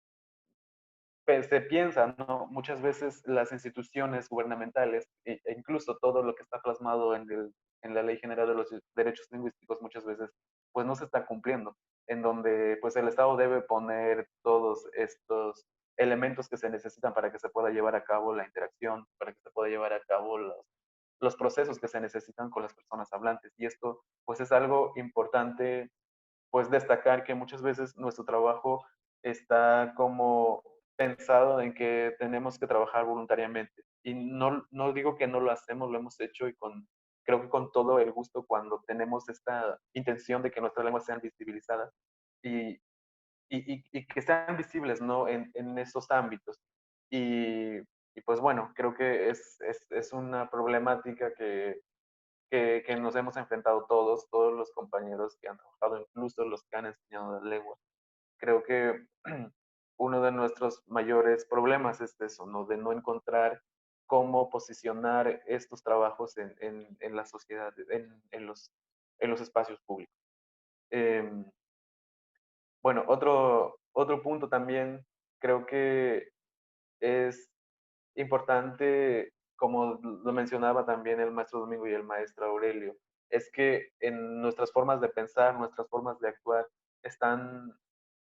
se piensa, ¿no? Muchas veces las instituciones gubernamentales e incluso todo lo que está plasmado en la Ley General de los Derechos Lingüísticos muchas veces pues no se está cumpliendo, en donde pues el Estado debe poner todos estos elementos que se necesitan para que se pueda llevar a cabo la interacción, para que se pueda llevar a cabo los procesos que se necesitan con las personas hablantes. Y esto pues es algo importante pues destacar que muchas veces nuestro trabajo está como pensado en que tenemos que trabajar voluntariamente. Y no digo que no lo hacemos, lo hemos hecho y creo que con todo el gusto cuando tenemos esta intención de que nuestras lenguas sean visibilizadas y, y que sean visibles, ¿no? En esos ámbitos. Y, y pues bueno, creo que es una problemática que nos hemos enfrentado todos los compañeros que han trabajado, incluso los que han enseñado la lengua. Creo que uno de nuestros mayores problemas es eso, ¿no? De no encontrar cómo posicionar estos trabajos en la sociedad, en los espacios públicos. Eh, bueno, otro punto también creo que es importante, como lo mencionaba también el maestro Domingo y el maestro Aurelio, es que en nuestras formas de pensar, nuestras formas de actuar, están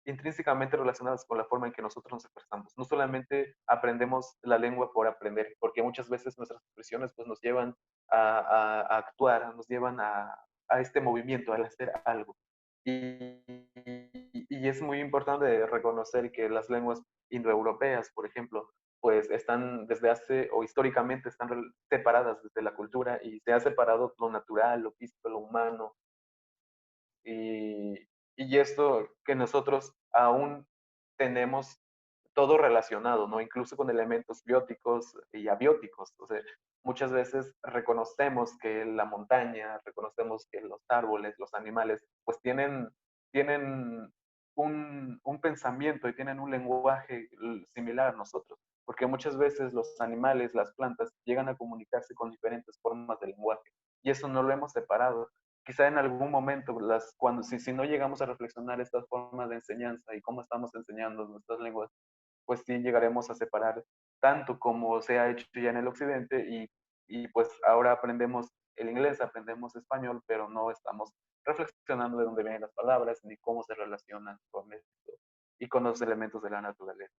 intrínsecamente relacionadas con la forma en que nosotros nos expresamos. No solamente aprendemos la lengua por aprender, porque muchas veces nuestras expresiones pues, nos llevan a actuar, nos llevan a este movimiento, al hacer algo. Y es muy importante reconocer que las lenguas indoeuropeas, por ejemplo, pues están desde hace o históricamente están separadas desde la cultura y se ha separado lo natural, lo físico, lo humano. Y, y esto que nosotros aún tenemos todo relacionado, ¿no? Incluso con elementos bióticos y abióticos. O sea, muchas veces reconocemos que la montaña, reconocemos que los árboles, los animales, pues tienen un pensamiento y tienen un lenguaje similar a nosotros. Porque muchas veces los animales, las plantas, llegan a comunicarse con diferentes formas de lenguaje. Y eso no lo hemos separado. Quizá en algún momento, si no llegamos a reflexionar estas formas de enseñanza y cómo estamos enseñando nuestras lenguas, pues sí llegaremos a separar tanto como se ha hecho ya en el occidente y pues ahora aprendemos el inglés, aprendemos español, pero no estamos reflexionando de dónde vienen las palabras ni cómo se relacionan con esto y con los elementos de la naturaleza.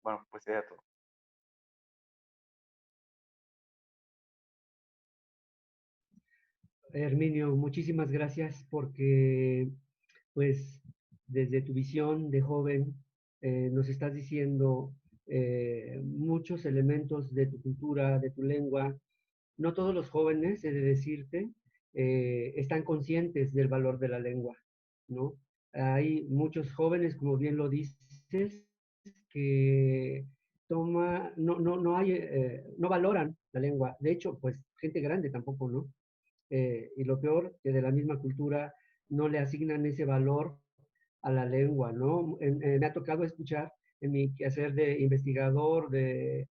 Bueno, pues sería todo. Herminio, muchísimas gracias porque, pues, desde tu visión de joven, nos estás diciendo muchos elementos de tu cultura, de tu lengua, no todos los jóvenes, he de decirte, están conscientes del valor de la lengua, ¿no? Hay muchos jóvenes, como bien lo dices, que no valoran la lengua. De hecho, pues gente grande tampoco, ¿no? Y lo peor, que de la misma cultura no le asignan ese valor a la lengua, ¿no? Me ha tocado escuchar en mi quehacer de investigador, de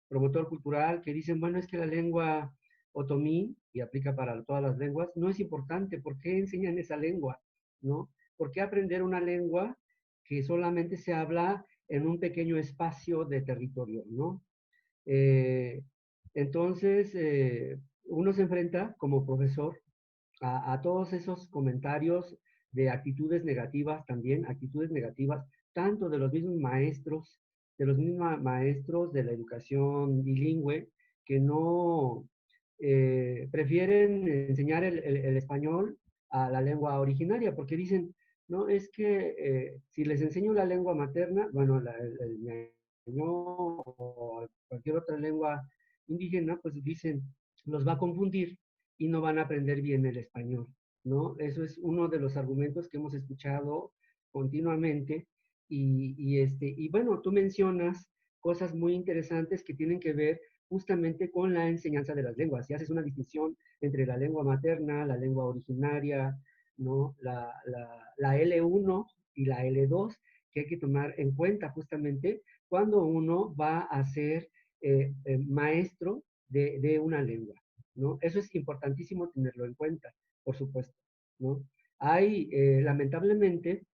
promotor cultural, que dicen, bueno, es que la lengua otomí, y aplica para todas las lenguas, no es importante. ¿Por qué enseñan esa lengua? ¿No? ¿Por qué aprender una lengua que solamente se habla en un pequeño espacio de territorio, ¿no? Eh, entonces, uno se enfrenta como profesor a todos esos comentarios de actitudes negativas también, actitudes negativas tanto de los mismos maestros, de la educación bilingüe, que no prefieren enseñar el español a la lengua originaria, porque dicen, no, es que si les enseño la lengua materna, bueno, el español o cualquier otra lengua indígena, pues dicen, los va a confundir y no van a aprender bien el español, ¿no? Eso es uno de los argumentos que hemos escuchado continuamente y bueno, tú mencionas cosas muy interesantes que tienen que ver justamente con la enseñanza de las lenguas. Y haces una distinción entre la lengua materna, la lengua originaria, ¿no? La L1 y la L2, que hay que tomar en cuenta justamente cuando uno va a ser maestro de una lengua, ¿no? Eso es importantísimo tenerlo en cuenta, por supuesto, ¿no? Hay, lamentablemente,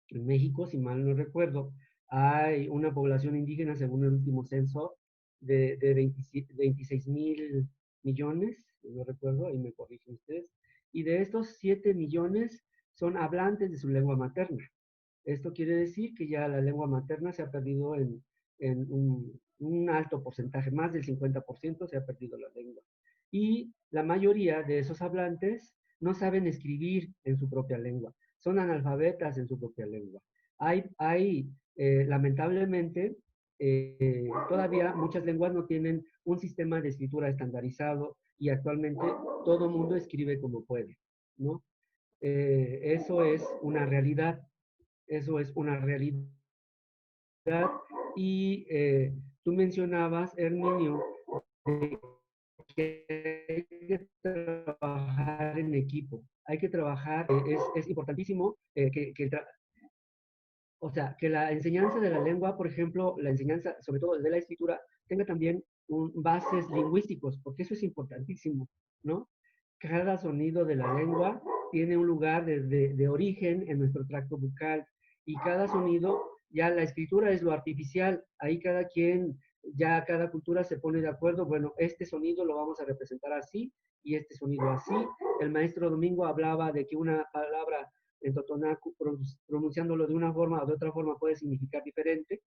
en México, si mal no recuerdo, hay una población indígena, según el último censo, de 26 mil millones, no recuerdo, ahí me corrigen ustedes, y de estos 7 millones son hablantes de su lengua materna. Esto quiere decir que ya la lengua materna se ha perdido en un alto porcentaje, más del 50% se ha perdido la lengua. Y la mayoría de esos hablantes no saben escribir en su propia lengua, son analfabetas en su propia lengua. Hay lamentablemente, todavía muchas lenguas no tienen un sistema de escritura estandarizado y actualmente todo mundo escribe como puede, ¿no? Eso es una realidad, eso es una realidad. Y tú mencionabas, Herminio, que hay que trabajar en equipo, hay que trabajar, es importantísimo o sea, que la enseñanza de la lengua, por ejemplo, la enseñanza, sobre todo de la escritura, tenga también bases lingüísticos, porque eso es importantísimo, ¿no? Cada sonido de la lengua tiene un lugar de origen en nuestro tracto bucal y cada sonido, ya la escritura es lo artificial, ahí cada quien, ya cada cultura se pone de acuerdo, bueno, este sonido lo vamos a representar así y este sonido así. El maestro Domingo hablaba de que una palabra en Totonacu, pronunciándolo de una forma o de otra forma puede significar diferente.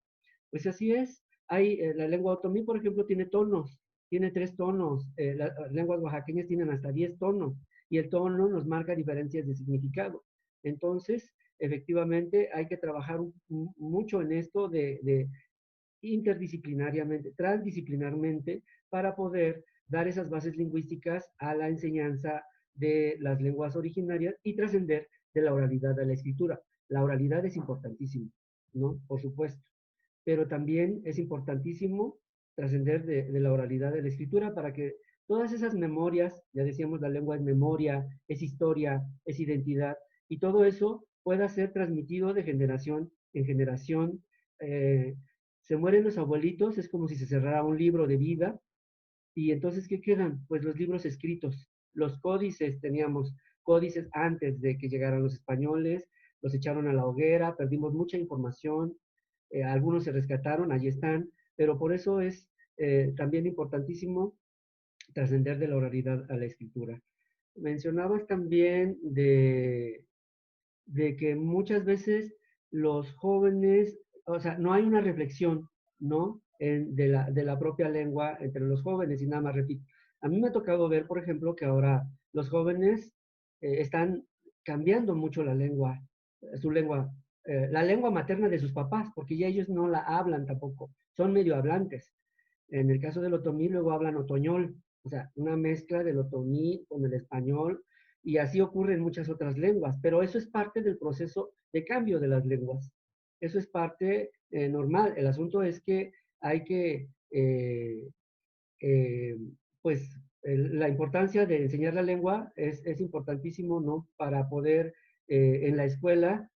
Pues así es. Hay, la lengua otomí, por ejemplo, tiene tonos, tiene 3 tonos. Las lenguas oaxaqueñas tienen hasta 10 tonos y el tono nos marca diferencias de significado. Entonces, efectivamente, hay que trabajar mucho en esto de interdisciplinariamente, transdisciplinarmente, para poder dar esas bases lingüísticas a la enseñanza de las lenguas originarias y trascender de la oralidad a la escritura. La oralidad es importantísima, ¿no? Por supuesto. Pero también es importantísimo trascender de la oralidad a la escritura para que todas esas memorias, ya decíamos, la lengua es memoria, es historia, es identidad, y todo eso pueda ser transmitido de generación en generación. Se mueren los abuelitos, es como si se cerrara un libro de vida, y entonces, ¿qué quedan? Pues los libros escritos, los códices, teníamos códices antes de que llegaran los españoles, los echaron a la hoguera, perdimos mucha información, algunos se rescataron, allí están, pero por eso es también importantísimo trascender de la oralidad a la escritura. Mencionabas también de que muchas veces los jóvenes, o sea, no hay una reflexión, ¿no? De la propia lengua entre los jóvenes, y nada más repito. A mí me ha tocado ver, por ejemplo, que ahora los jóvenes están cambiando mucho la lengua, la lengua materna de sus papás, porque ya ellos no la hablan tampoco, son medio hablantes. En el caso del otomí, luego hablan otoñol, o sea, una mezcla del otomí con el español, y así ocurre en muchas otras lenguas, pero eso es parte del proceso de cambio de las lenguas. Eso es parte normal. El asunto es que hay que, eh, pues, la importancia de enseñar la lengua es importantísimo, ¿no? Para poder en la escuela,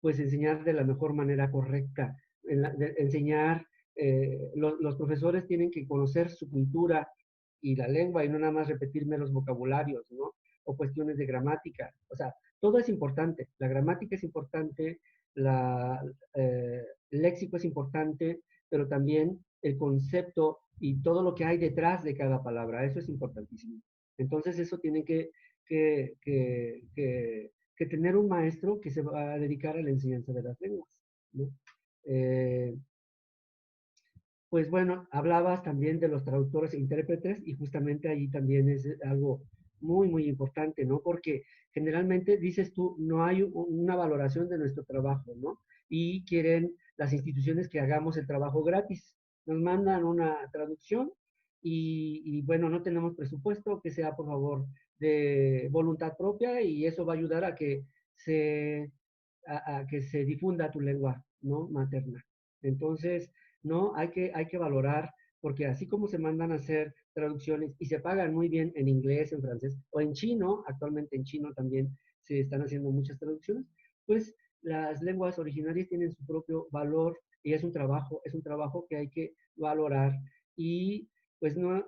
pues, enseñar de la mejor manera correcta. Enseñar, los profesores tienen que conocer su cultura y la lengua y no nada más repetir meros vocabularios, ¿no? O cuestiones de gramática. O sea, todo es importante. La gramática es importante, el léxico es importante, pero también el concepto y todo lo que hay detrás de cada palabra. Eso es importantísimo. Entonces, eso tiene que, que tener un maestro que se va a dedicar a la enseñanza de las lenguas, ¿no? Eh, pues bueno, hablabas también de los traductores e intérpretes y justamente ahí también es algo muy, muy importante, ¿no? Porque generalmente, dices tú, no hay una valoración de nuestro trabajo, ¿no? Y quieren las instituciones que hagamos el trabajo gratis. Nos mandan una traducción y bueno, no tenemos presupuesto, que sea por favor de voluntad propia y eso va a ayudar a que a que se difunda tu lengua, ¿no? Materna. Entonces, no, hay que valorar, porque así como se mandan a hacer traducciones y se pagan muy bien en inglés, en francés o en chino, actualmente en chino también se están haciendo muchas traducciones, pues las lenguas originarias tienen su propio valor y es un trabajo que hay que valorar. Y pues no,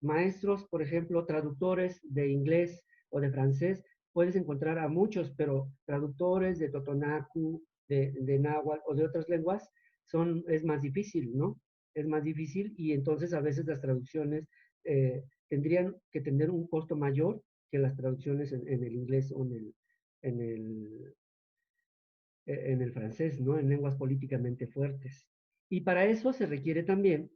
maestros, por ejemplo, traductores de inglés o de francés, puedes encontrar a muchos, pero traductores de Totonacu, de náhuatl o de otras lenguas, es más difícil, ¿no? Es más difícil y entonces a veces las traducciones tendrían que tener un costo mayor que las traducciones en el inglés o en el, en el francés, ¿no? En lenguas políticamente fuertes. Y para eso se requiere también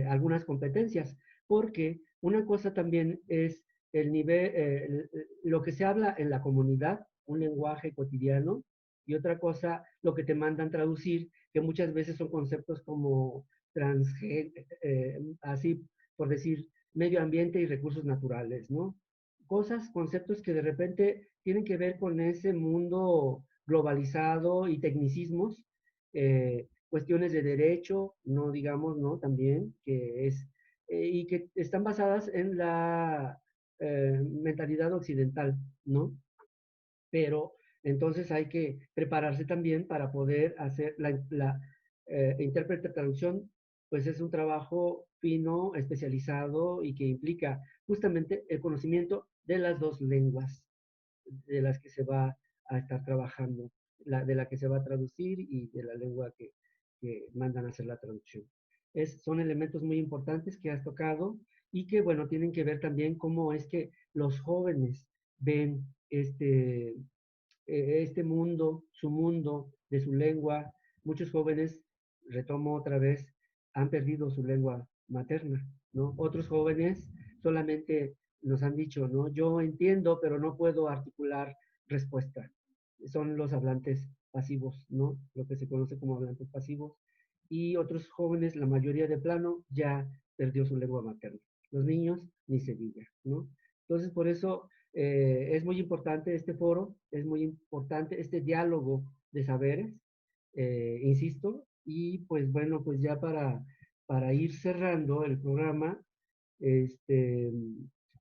algunas competencias, porque una cosa también es el nivel, lo que se habla en la comunidad, un lenguaje cotidiano, y otra cosa, lo que te mandan traducir, que muchas veces son conceptos como así por decir, medio ambiente y recursos naturales, ¿no? Cosas, conceptos que de repente tienen que ver con ese mundo globalizado y tecnicismos, cuestiones de derecho, no digamos, ¿no? También, que es, y que están basadas en la mentalidad occidental, ¿no? Pero entonces hay que prepararse también para poder hacer la intérprete traducción, pues es un trabajo fino, especializado y que implica justamente el conocimiento de las dos lenguas de las que se va a estar trabajando, de la que se va a traducir y de la lengua que mandan a hacer la traducción. Son elementos muy importantes que has tocado y que, bueno, tienen que ver también cómo es que los jóvenes ven este mundo, su mundo, de su lengua. Muchos jóvenes, retomo otra vez, han perdido su lengua materna, ¿no? Otros jóvenes solamente nos han dicho, ¿no? Yo entiendo, pero no puedo articular respuesta. Son los hablantes pasivos, ¿no? Lo que se conoce como hablantes pasivos. Y otros jóvenes, la mayoría de plano, ya perdió su lengua materna. Los niños, ni se diga, ¿no? Entonces, por eso es muy importante este foro, es muy importante este diálogo de saberes, insisto, y pues bueno, pues ya para ir cerrando el programa, este,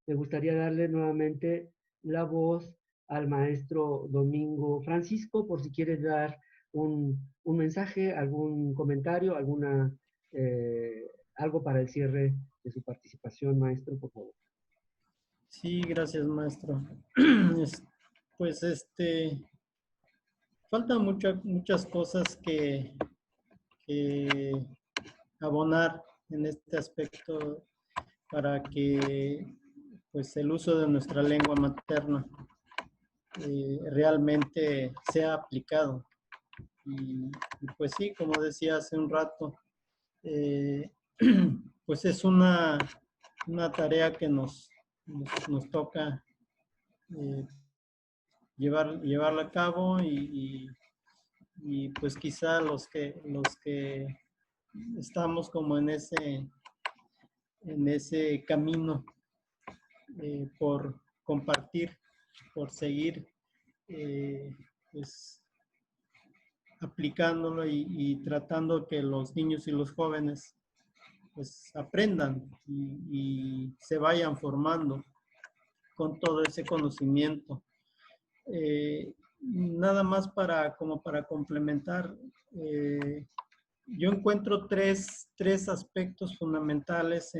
me gustaría darle nuevamente la voz al maestro Domingo Francisco, por si quieres dar un mensaje, algún comentario, algo para el cierre de su participación, maestro, por favor. Sí, gracias, maestro. Pues faltan muchas cosas que abonar en este aspecto para que pues el uso de nuestra lengua materna realmente sea aplicado. Y pues sí, como decía hace un rato, pues es una tarea que nos toca llevarla a cabo y pues quizá los que estamos como en ese camino por compartir, por seguir pues, aplicándolo y tratando que los niños y los jóvenes pues aprendan y se vayan formando con todo ese conocimiento. Nada más como para complementar, yo encuentro tres aspectos fundamentales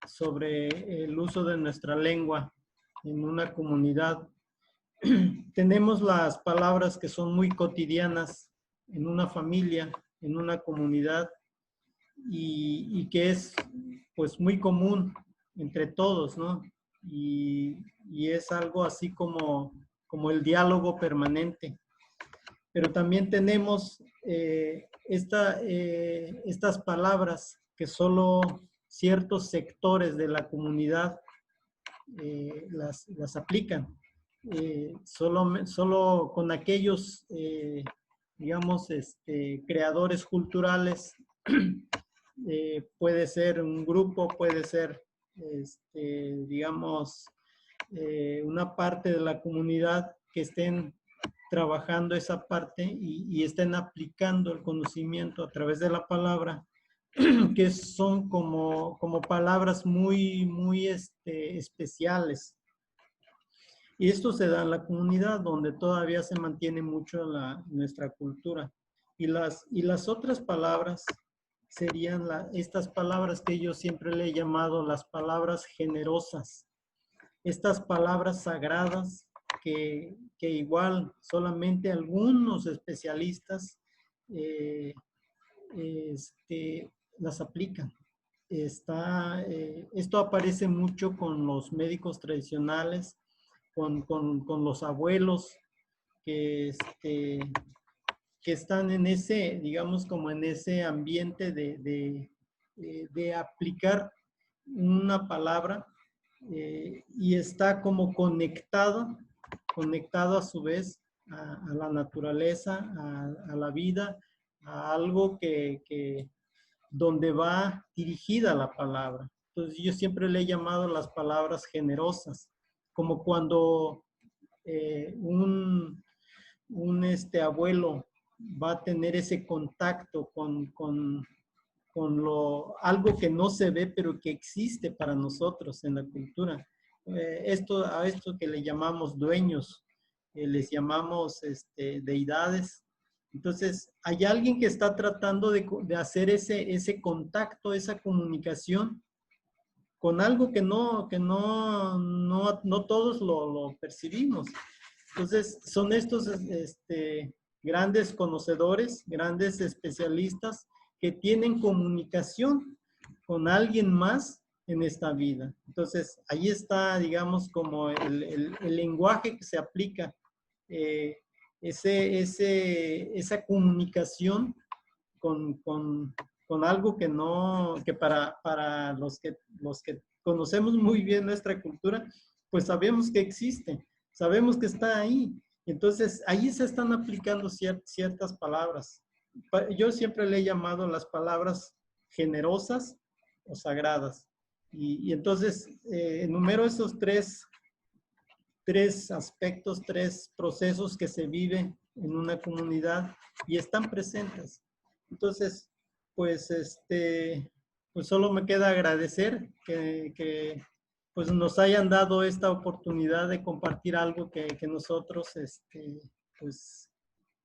sobre el uso de nuestra lengua en una comunidad. Tenemos las palabras que son muy cotidianas en una familia, en una comunidad, y que es pues muy común entre todos, ¿no? Y es algo así como el diálogo permanente. Pero también tenemos estas palabras que solo ciertos sectores de la comunidad las aplican. Solo con aquellos, digamos, creadores culturales, puede ser un grupo, puede ser, digamos, una parte de la comunidad que estén trabajando esa parte y estén aplicando el conocimiento a través de la palabra, que son como palabras muy especiales. Y esto se da en la comunidad donde todavía se mantiene mucho nuestra cultura. Y las otras palabras serían estas palabras que yo siempre le he llamado las palabras generosas. Estas palabras sagradas que igual solamente algunos especialistas las aplican. Esto aparece mucho con los médicos tradicionales, con los abuelos que están en ese, digamos, como en ese ambiente de aplicar una palabra y está como conectado a su vez a la naturaleza, a la vida, a algo que donde va dirigida la palabra. Entonces yo siempre le he llamado las palabras generosas, como cuando un abuelo va a tener ese contacto con algo que no se ve, pero que existe para nosotros en la cultura. A esto que le llamamos dueños, les llamamos deidades. Entonces, hay alguien que está tratando de hacer ese contacto, esa comunicación con algo que no todos lo percibimos. Entonces, son estos grandes conocedores, grandes especialistas que tienen comunicación con alguien más en esta vida. Entonces, ahí está, digamos, como el lenguaje que se aplica, esa comunicación con algo que para los que conocemos muy bien nuestra cultura, pues sabemos que existe, sabemos que está ahí. Entonces, ahí se están aplicando ciertas palabras. Yo siempre le he llamado las palabras generosas o sagradas. Y entonces, enumero esos tres aspectos, tres procesos que se viven en una comunidad y están presentes. Entonces, pues, pues solo me queda agradecer que pues nos hayan dado esta oportunidad de compartir algo que nosotros, pues,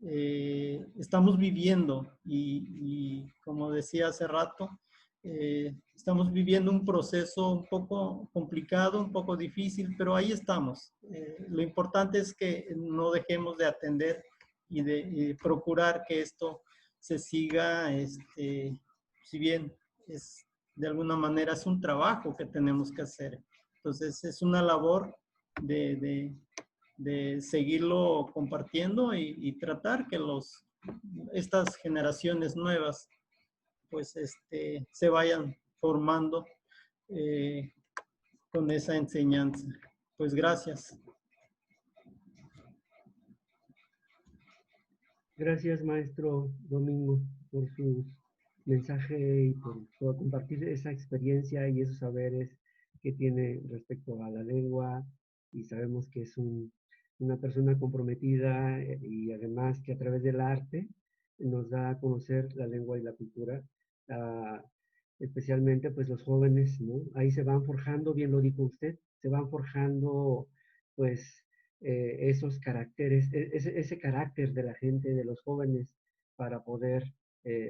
estamos viviendo y como decía hace rato, estamos viviendo un proceso un poco complicado, un poco difícil, pero ahí estamos. Lo importante es que no dejemos de atender y de procurar que esto se siga, si bien de alguna manera es un trabajo que tenemos que hacer. Entonces es una labor de seguirlo compartiendo y tratar que estas generaciones nuevas pues se vayan formando con esa enseñanza. Pues gracias. Gracias, maestro Domingo, por sus mensaje y por compartir esa experiencia y esos saberes que tiene respecto a la lengua. Y sabemos que es una persona comprometida y además que a través del arte nos da a conocer la lengua y la cultura, ah, especialmente pues los jóvenes, ¿no? Ahí se van forjando, bien lo dijo usted, se van forjando pues esos caracteres, ese carácter de la gente, de los jóvenes, para poder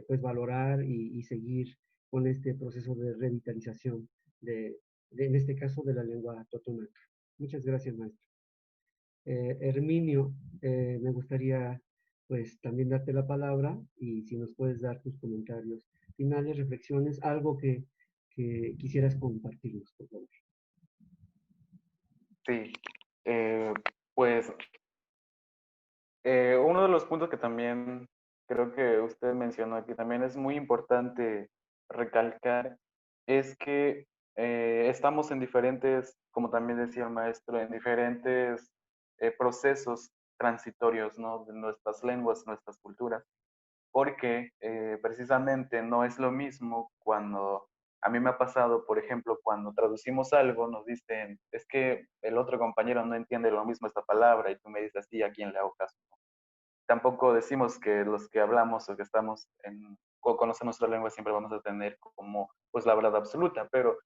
pues valorar y seguir con este proceso de revitalización en este caso de la lengua totonaca. Muchas gracias, maestro. Herminio, me gustaría pues también darte la palabra y si nos puedes dar tus comentarios finales, reflexiones, algo que quisieras compartirnos, por favor. Sí, eh, pues uno de los puntos que también creo que usted mencionó, que también es muy importante recalcar, es que estamos en diferentes, como también decía el maestro, en diferentes procesos transitorios, ¿no? De nuestras lenguas, nuestras culturas, porque precisamente no es lo mismo cuando a mí me ha pasado, por ejemplo, cuando traducimos algo, nos dicen, es que el otro compañero no entiende lo mismo esta palabra y tú me dices, sí, ¿a quién le hago caso? Tampoco decimos que los que hablamos o que estamos o conocen nuestra lengua siempre vamos a tener como pues la verdad absoluta, pero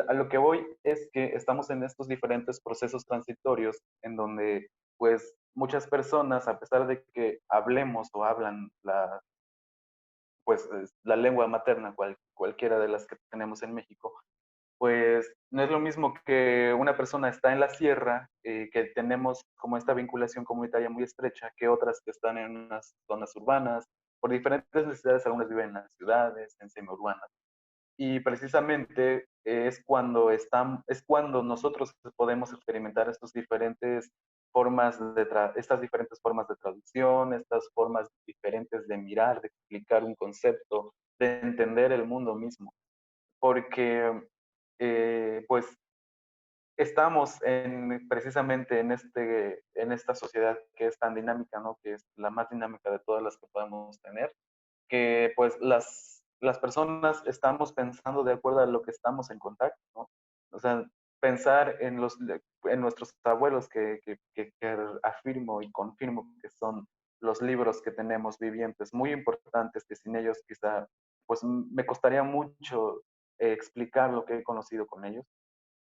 a lo que voy es que estamos en estos diferentes procesos transitorios en donde pues muchas personas, a pesar de que hablemos o hablan pues la lengua materna, cualquiera de las que tenemos en México, pues no es lo mismo que una persona está en la sierra, que tenemos como esta vinculación comunitaria muy estrecha, que otras que están en unas zonas urbanas, por diferentes necesidades, algunas viven en las ciudades, en semiurbanas. Y precisamente es cuando nosotros podemos experimentar estas diferentes formas de traducción, estas formas diferentes de mirar, de explicar un concepto, de entender el mundo mismo. Porque pues estamos precisamente en esta sociedad que es tan dinámica, ¿no? Que es la más dinámica de todas las que podemos tener, que pues las personas estamos pensando de acuerdo a lo que estamos en contacto, ¿no? O sea, pensar en nuestros abuelos que afirmo y confirmo que son los libros que tenemos vivientes, muy importantes, que sin ellos quizá, pues me costaría mucho explicar lo que he conocido con ellos,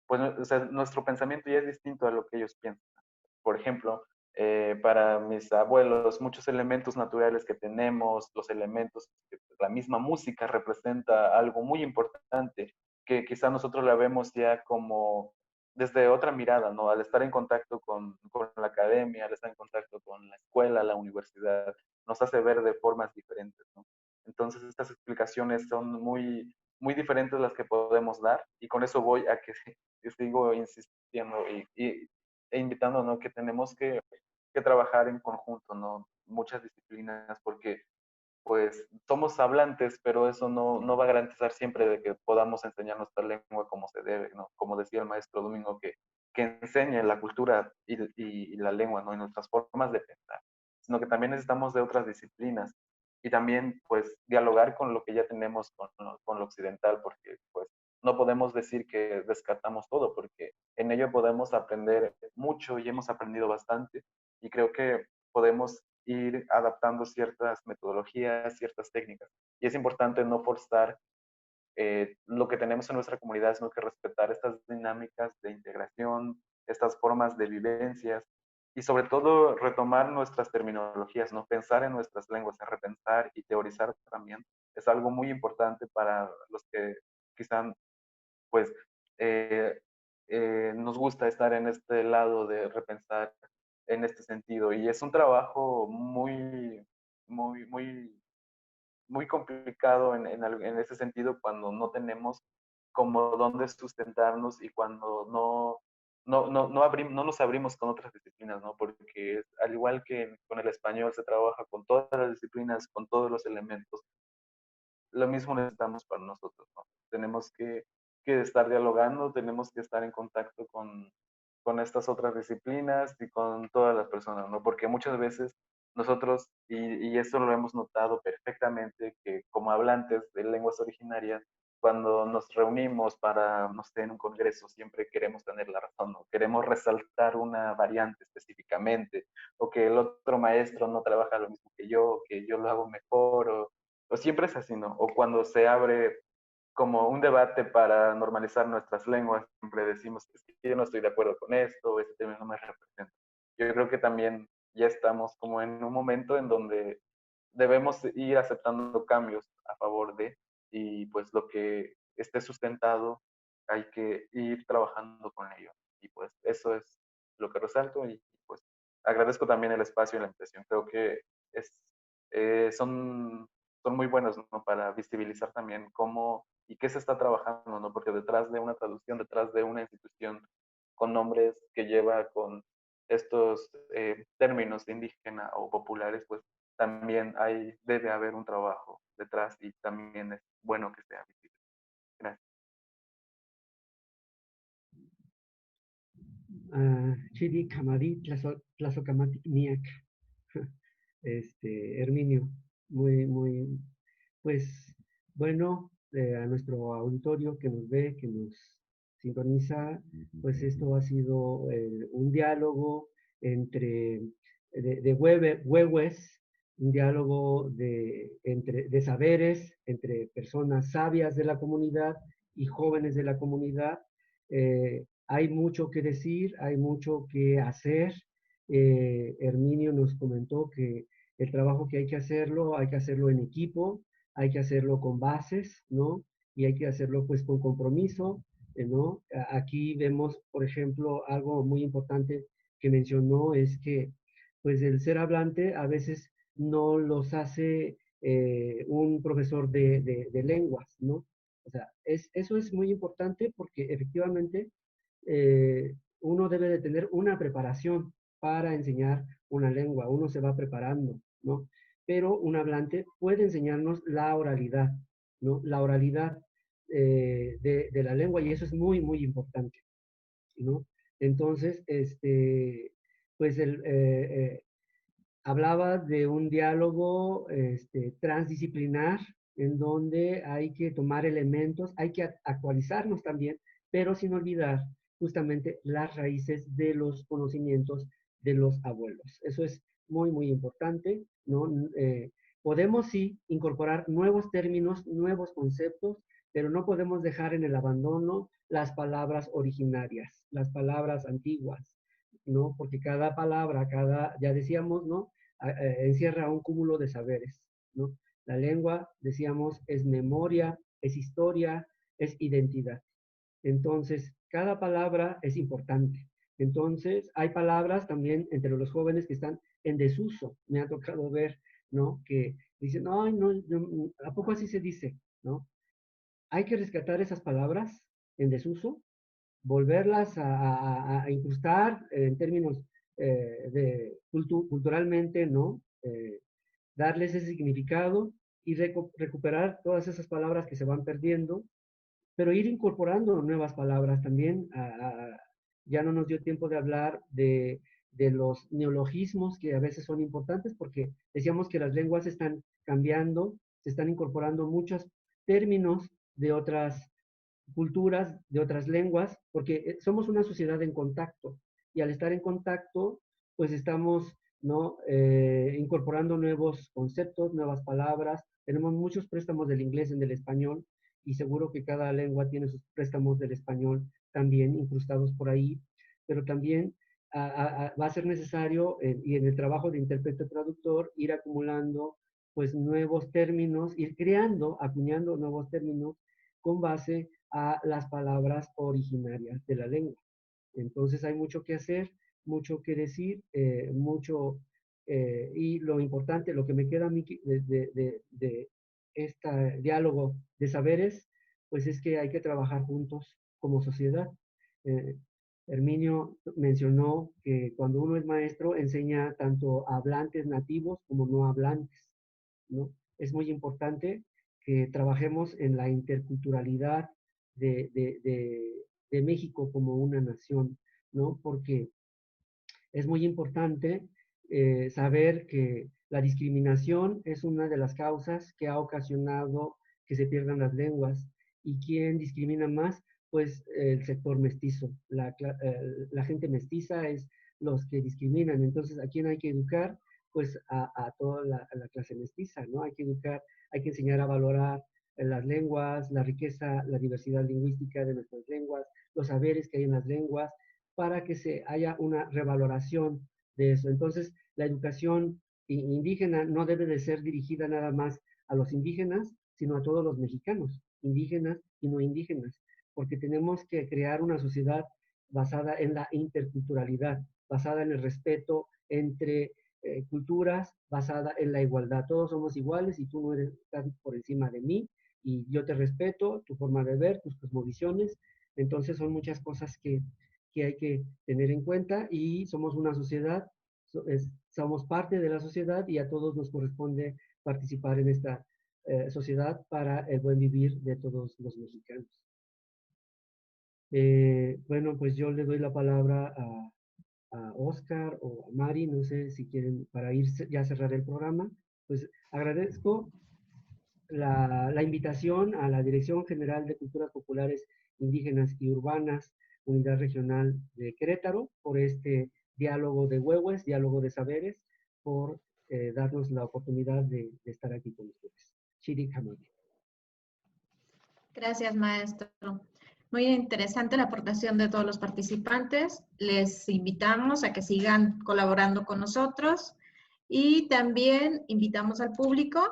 pues o sea, nuestro pensamiento ya es distinto a lo que ellos piensan. Por ejemplo, para mis abuelos, muchos elementos naturales que tenemos, los elementos, la misma música representa algo muy importante que quizá nosotros la vemos ya como desde otra mirada, ¿no? Al estar en contacto con la academia, al estar en contacto con la escuela, la universidad, nos hace ver de formas diferentes, ¿no? Entonces, estas explicaciones son muy diferentes las que podemos dar y con eso voy a que sigo insistiendo e invitando, ¿no? Que tenemos que trabajar en conjunto, ¿no? Muchas disciplinas, porque pues somos hablantes, pero eso no va a garantizar siempre de que podamos enseñar nuestra lengua como se debe, ¿no? Como decía el maestro Domingo, que enseñe la cultura y la lengua, ¿no? Y nuestras formas de pensar, sino que también necesitamos de otras disciplinas y también, pues, dialogar con lo que ya tenemos con lo occidental, porque, pues, no podemos decir que descartamos todo, porque en ello podemos aprender mucho y hemos aprendido bastante y creo que podemos ir adaptando ciertas metodologías, ciertas técnicas. Y es importante no forzar lo que tenemos en nuestra comunidad, sino que respetar estas dinámicas de integración, estas formas de vivencias y sobre todo retomar nuestras terminologías, no pensar en nuestras lenguas, en repensar y teorizar también. Es algo muy importante para los que quizás pues nos gusta estar en este lado de repensar en este sentido. Y es un trabajo muy muy complicado en ese sentido cuando no tenemos como dónde sustentarnos y cuando no nos abrimos con otras disciplinas, ¿no? Porque al igual que con el español se trabaja con todas las disciplinas, con todos los elementos, lo mismo necesitamos para nosotros, ¿no? Tenemos que estar dialogando, tenemos que estar en contacto con estas otras disciplinas y con todas las personas, ¿no? Porque muchas veces nosotros, y eso lo hemos notado perfectamente, que como hablantes de lenguas originarias, cuando nos reunimos para, no sé, en un congreso, siempre queremos tener la razón, ¿no? Queremos resaltar una variante específicamente, o que el otro maestro no trabaja lo mismo que yo lo hago mejor, o siempre es así, ¿no? O cuando se abre como un debate para normalizar nuestras lenguas, siempre decimos, es que yo no estoy de acuerdo con esto, este tema no me representa. Yo creo que también ya estamos como en un momento en donde debemos ir aceptando cambios a favor de, y pues lo que esté sustentado hay que ir trabajando con ello. Y pues eso es lo que resalto y pues agradezco también el espacio y la invitación. Creo que es, son muy buenos, ¿no? Para visibilizar también cómo y qué se está trabajando, ¿no? Porque detrás de una traducción, detrás de una institución con nombres que lleva con estos términos de indígena o populares, pues también debe haber un trabajo detrás y también es bueno que sea visible. Gracias. Chidi Kamadi Tlazocamati Miak. Herminio, muy, pues, bueno, a nuestro auditorio que nos ve, que nos sintoniza, pues esto ha sido un diálogo entre, de huehues, un diálogo de saberes, entre personas sabias de la comunidad y jóvenes de la comunidad. Hay mucho que decir, hay mucho que hacer. Herminio nos comentó que el trabajo que hay que hacerlo en equipo, hay que hacerlo con bases, ¿no? Y hay que hacerlo pues con compromiso, ¿no? Aquí vemos, por ejemplo, algo muy importante que mencionó es que pues el ser hablante a veces no los hace un profesor de lenguas, ¿no? O sea, eso es muy importante porque efectivamente uno debe de tener una preparación para enseñar una lengua, uno se va preparando, ¿no? Pero un hablante puede enseñarnos la oralidad, ¿no? La oralidad de la lengua y eso es muy importante, ¿no? Entonces, pues hablaba de un diálogo transdisciplinar en donde hay que tomar elementos, hay que actualizarnos también, pero sin olvidar justamente las raíces de los conocimientos de los abuelos. Eso es muy importante, ¿no? Podemos sí incorporar nuevos términos, nuevos conceptos, pero no podemos dejar en el abandono las palabras originarias, las palabras antiguas, ¿no? Porque cada palabra, ya decíamos, ¿no? Encierra un cúmulo de saberes, ¿no? La lengua, decíamos, es memoria, es historia, es identidad. Entonces, cada palabra es importante. Entonces, hay palabras también entre los jóvenes que están en desuso. Me ha tocado ver, ¿no? Que dicen, ay, no, ¿a poco así se dice? ¿No? Hay que rescatar esas palabras en desuso, volverlas a incrustar en términos culturalmente, ¿no? Darles ese significado y recuperar todas esas palabras que se van perdiendo, pero ir incorporando nuevas palabras también. Ya no nos dio tiempo de hablar de los neologismos que a veces son importantes porque decíamos que las lenguas están cambiando, se están incorporando muchos términos de otras culturas, de otras lenguas, porque somos una sociedad en contacto y al estar en contacto, pues estamos, ¿no? Incorporando nuevos conceptos, nuevas palabras. Tenemos muchos préstamos del inglés en el español y seguro que cada lengua tiene sus préstamos del español también incrustados por ahí, pero también va a ser necesario, y en el trabajo de intérprete-traductor, ir acumulando pues nuevos términos, ir creando, acuñando nuevos términos con base a las palabras originarias de la lengua. Entonces hay mucho que hacer, mucho que decir, y lo importante, lo que me queda a mí de este diálogo de saberes, pues es que hay que trabajar juntos como sociedad. Eh, Herminio mencionó que cuando uno es maestro enseña tanto a hablantes nativos como no hablantes, ¿no? Es muy importante que trabajemos en la interculturalidad de, de, de, de México como una nación, ¿no? Porque es muy importante saber que la discriminación es una de las causas que ha ocasionado que se pierdan las lenguas. ¿Y quién discrimina más? Pues el sector mestizo. La gente mestiza es los que discriminan. Entonces, ¿a quién hay que educar? Pues a toda la clase mestiza, ¿no? Hay que educar, hay que enseñar a valorar las lenguas, la riqueza, la diversidad lingüística de nuestras lenguas, los saberes que hay en las lenguas, para que haya una revaloración de eso. Entonces, la educación indígena no debe de ser dirigida nada más a los indígenas, sino a todos los mexicanos, indígenas y no indígenas, porque tenemos que crear una sociedad basada en la interculturalidad, basada en el respeto entre culturas, basada en la igualdad. Todos somos iguales y tú no estás por encima de mí y yo te respeto, tu forma de ver, tus cosmovisiones. Entonces son muchas cosas que hay que tener en cuenta y somos una sociedad, somos parte de la sociedad y a todos nos corresponde participar en esta sociedad para el buen vivir de todos los mexicanos. Bueno, pues yo le doy la palabra a Oscar o a Mari, no sé si quieren, para ir ya a cerrar el programa. Pues agradezco la invitación a la Dirección General de Culturas Populares Indígenas y Urbanas, Unidad Regional de Querétaro, por este diálogo de huehues, diálogo de saberes, por darnos la oportunidad de estar aquí con ustedes. Chiri Kamaki. Gracias, maestro. Muy interesante la aportación de todos los participantes. Les invitamos a que sigan colaborando con nosotros y también invitamos al público,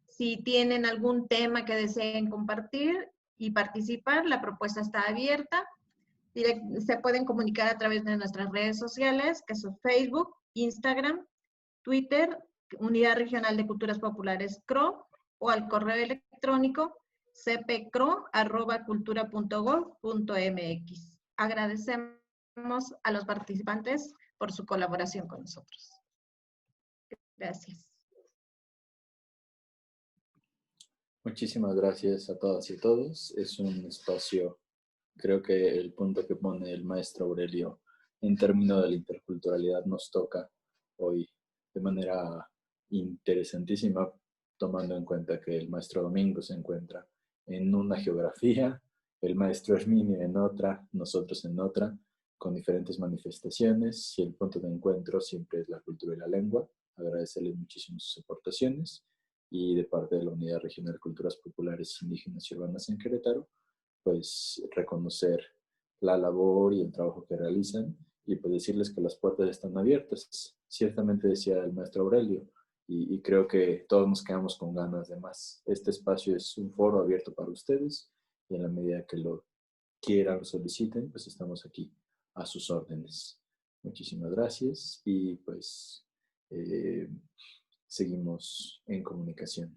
si tienen algún tema que deseen compartir y participar, la propuesta está abierta. Se pueden comunicar a través de nuestras redes sociales, que son Facebook, Instagram, Twitter, Unidad Regional de Culturas Populares CRO, o al correo electrónico cpcro@cultura.gov.mx. Agradecemos a los participantes por su colaboración con nosotros. Gracias. Muchísimas gracias a todas y todos. Es un espacio, creo que el punto que pone el maestro Aurelio en términos de la interculturalidad nos toca hoy de manera interesantísima, tomando en cuenta que el maestro Domingo se encuentra en una geografía, el maestro Herminio en otra, nosotros en otra, con diferentes manifestaciones, y el punto de encuentro siempre es la cultura y la lengua. Agradecerles muchísimo sus aportaciones, y de parte de la Unidad Regional de Culturas Populares Indígenas y Urbanas en Querétaro, pues reconocer la labor y el trabajo que realizan, y pues decirles que las puertas están abiertas. Ciertamente decía el maestro Aurelio, y creo que todos nos quedamos con ganas de más. Este espacio es un foro abierto para ustedes, y en la medida que lo quieran o soliciten, pues estamos aquí a sus órdenes. Muchísimas gracias y pues seguimos en comunicación.